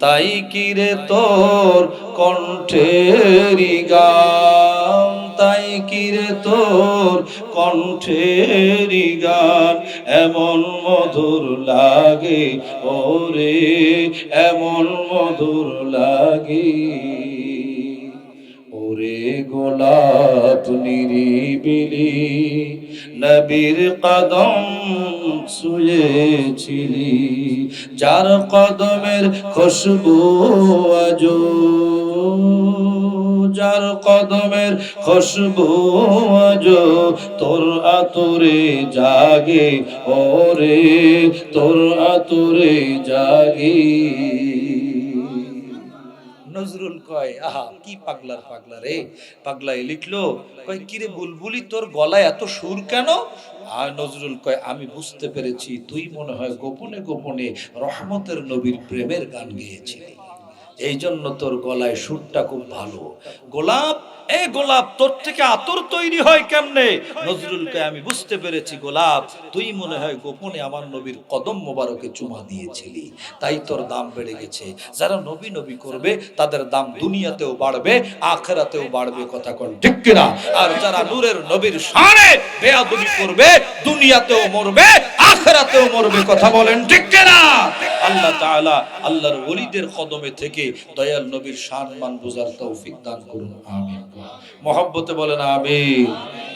তাই কি রে তোর কণ্ঠের গান, তাই কি রে তোর কণ্ঠের গান এমন মধুর লাগে ওরে, এমন মধুর লাগে ওরে। গোলাপ নিরিবিলি নবীর কদম ছুঁয়েছিলি, যার কদমের খুশবু আজো, যার কদমের খুশবু আজো তোর আতরে জাগে ওরে, তোর আতরে জাগে। নজরুল কয় আহা কি পাগলার পাগলা রে। পাগলাই লিখলো, কয় কিরে বুলবুলি তোর গলায় এত সুর কেন? আর নজরুল কয় আমি বুঝতে পেরেছি তুই মনে হয় গোপনে গোপনে রহমতের নবীর প্রেমের গান গেয়েছিলি, এই জন্য তোর গলায় সুরটা খুব ভালো। গোলাপ, এ গোলাপ তোর থেকে আতর তৈরি হয় কেমনে? নজরুল কয় আমি বুঝতে পেরেছি গোলাপ তুই মনে হয় গোপনে আমার নবীর কদম মোবারকে চুমা দিয়েছিলি, তাই তোর দাম বেড়ে গেছে। যারা নবী নবী করবে তাদের দাম দুনিয়াতেও বাড়বে আখিরাতেও বাড়বে, কথা কোন ঠিক কিনা? আর যারা নূরের নবীর শানে বেয়াদবি করবে দুনিয়াতেও মরবে আখিরাতেও মরবে, কথা বলেন ঠিক কিনা? আল্লাহ তাআলা আল্লাহর ওলিদের কদমে থেকে দয়াল নবীর সম্মান বুঝার তৌফিক দান করুন, আমিন। মহব্বতে বলেন আমিন।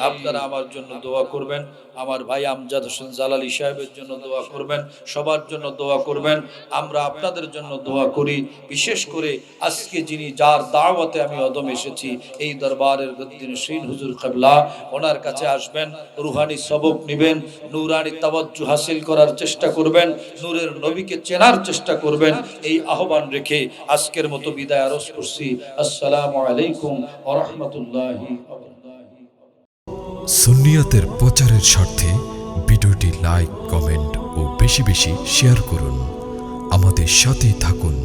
আপনারা আমার জন্য দোয়া করবেন, আমার ভাই আমজাদ হোসেন জালালি সাহেবের জন্য দোয়া করবেন, সবার জন্য দোয়া করবেন। আমরা আপনাদের জন্য দোয়া করি। বিশেষ করে আজকে যিনি যার দাওয়াতে আমি অদম এসেছি, এই দরবারের গদ্দিন শীন হুজুর কিবলা, ওনার কাছে আসবেন, রুহানি সবক নেবেন, নূরানি তাওয়াজ্জু হাসিল করার চেষ্টা করবেন, নূরের নবীকে চেনার চেষ্টা করবেন। এই আহ্বান রেখে আজকের মতো বিদায় আরজ করছি। আসসালামু আলাইকুম ওয়া রাহমাতুল্লাহি ওয়া বারাকাতুহু। সুন্নিয়তের প্রচারের স্বার্থে ভিডিওটি লাইক, কমেন্ট ও বেশি বেশি শেয়ার করুন। আমাদের সাথেই থাকুন।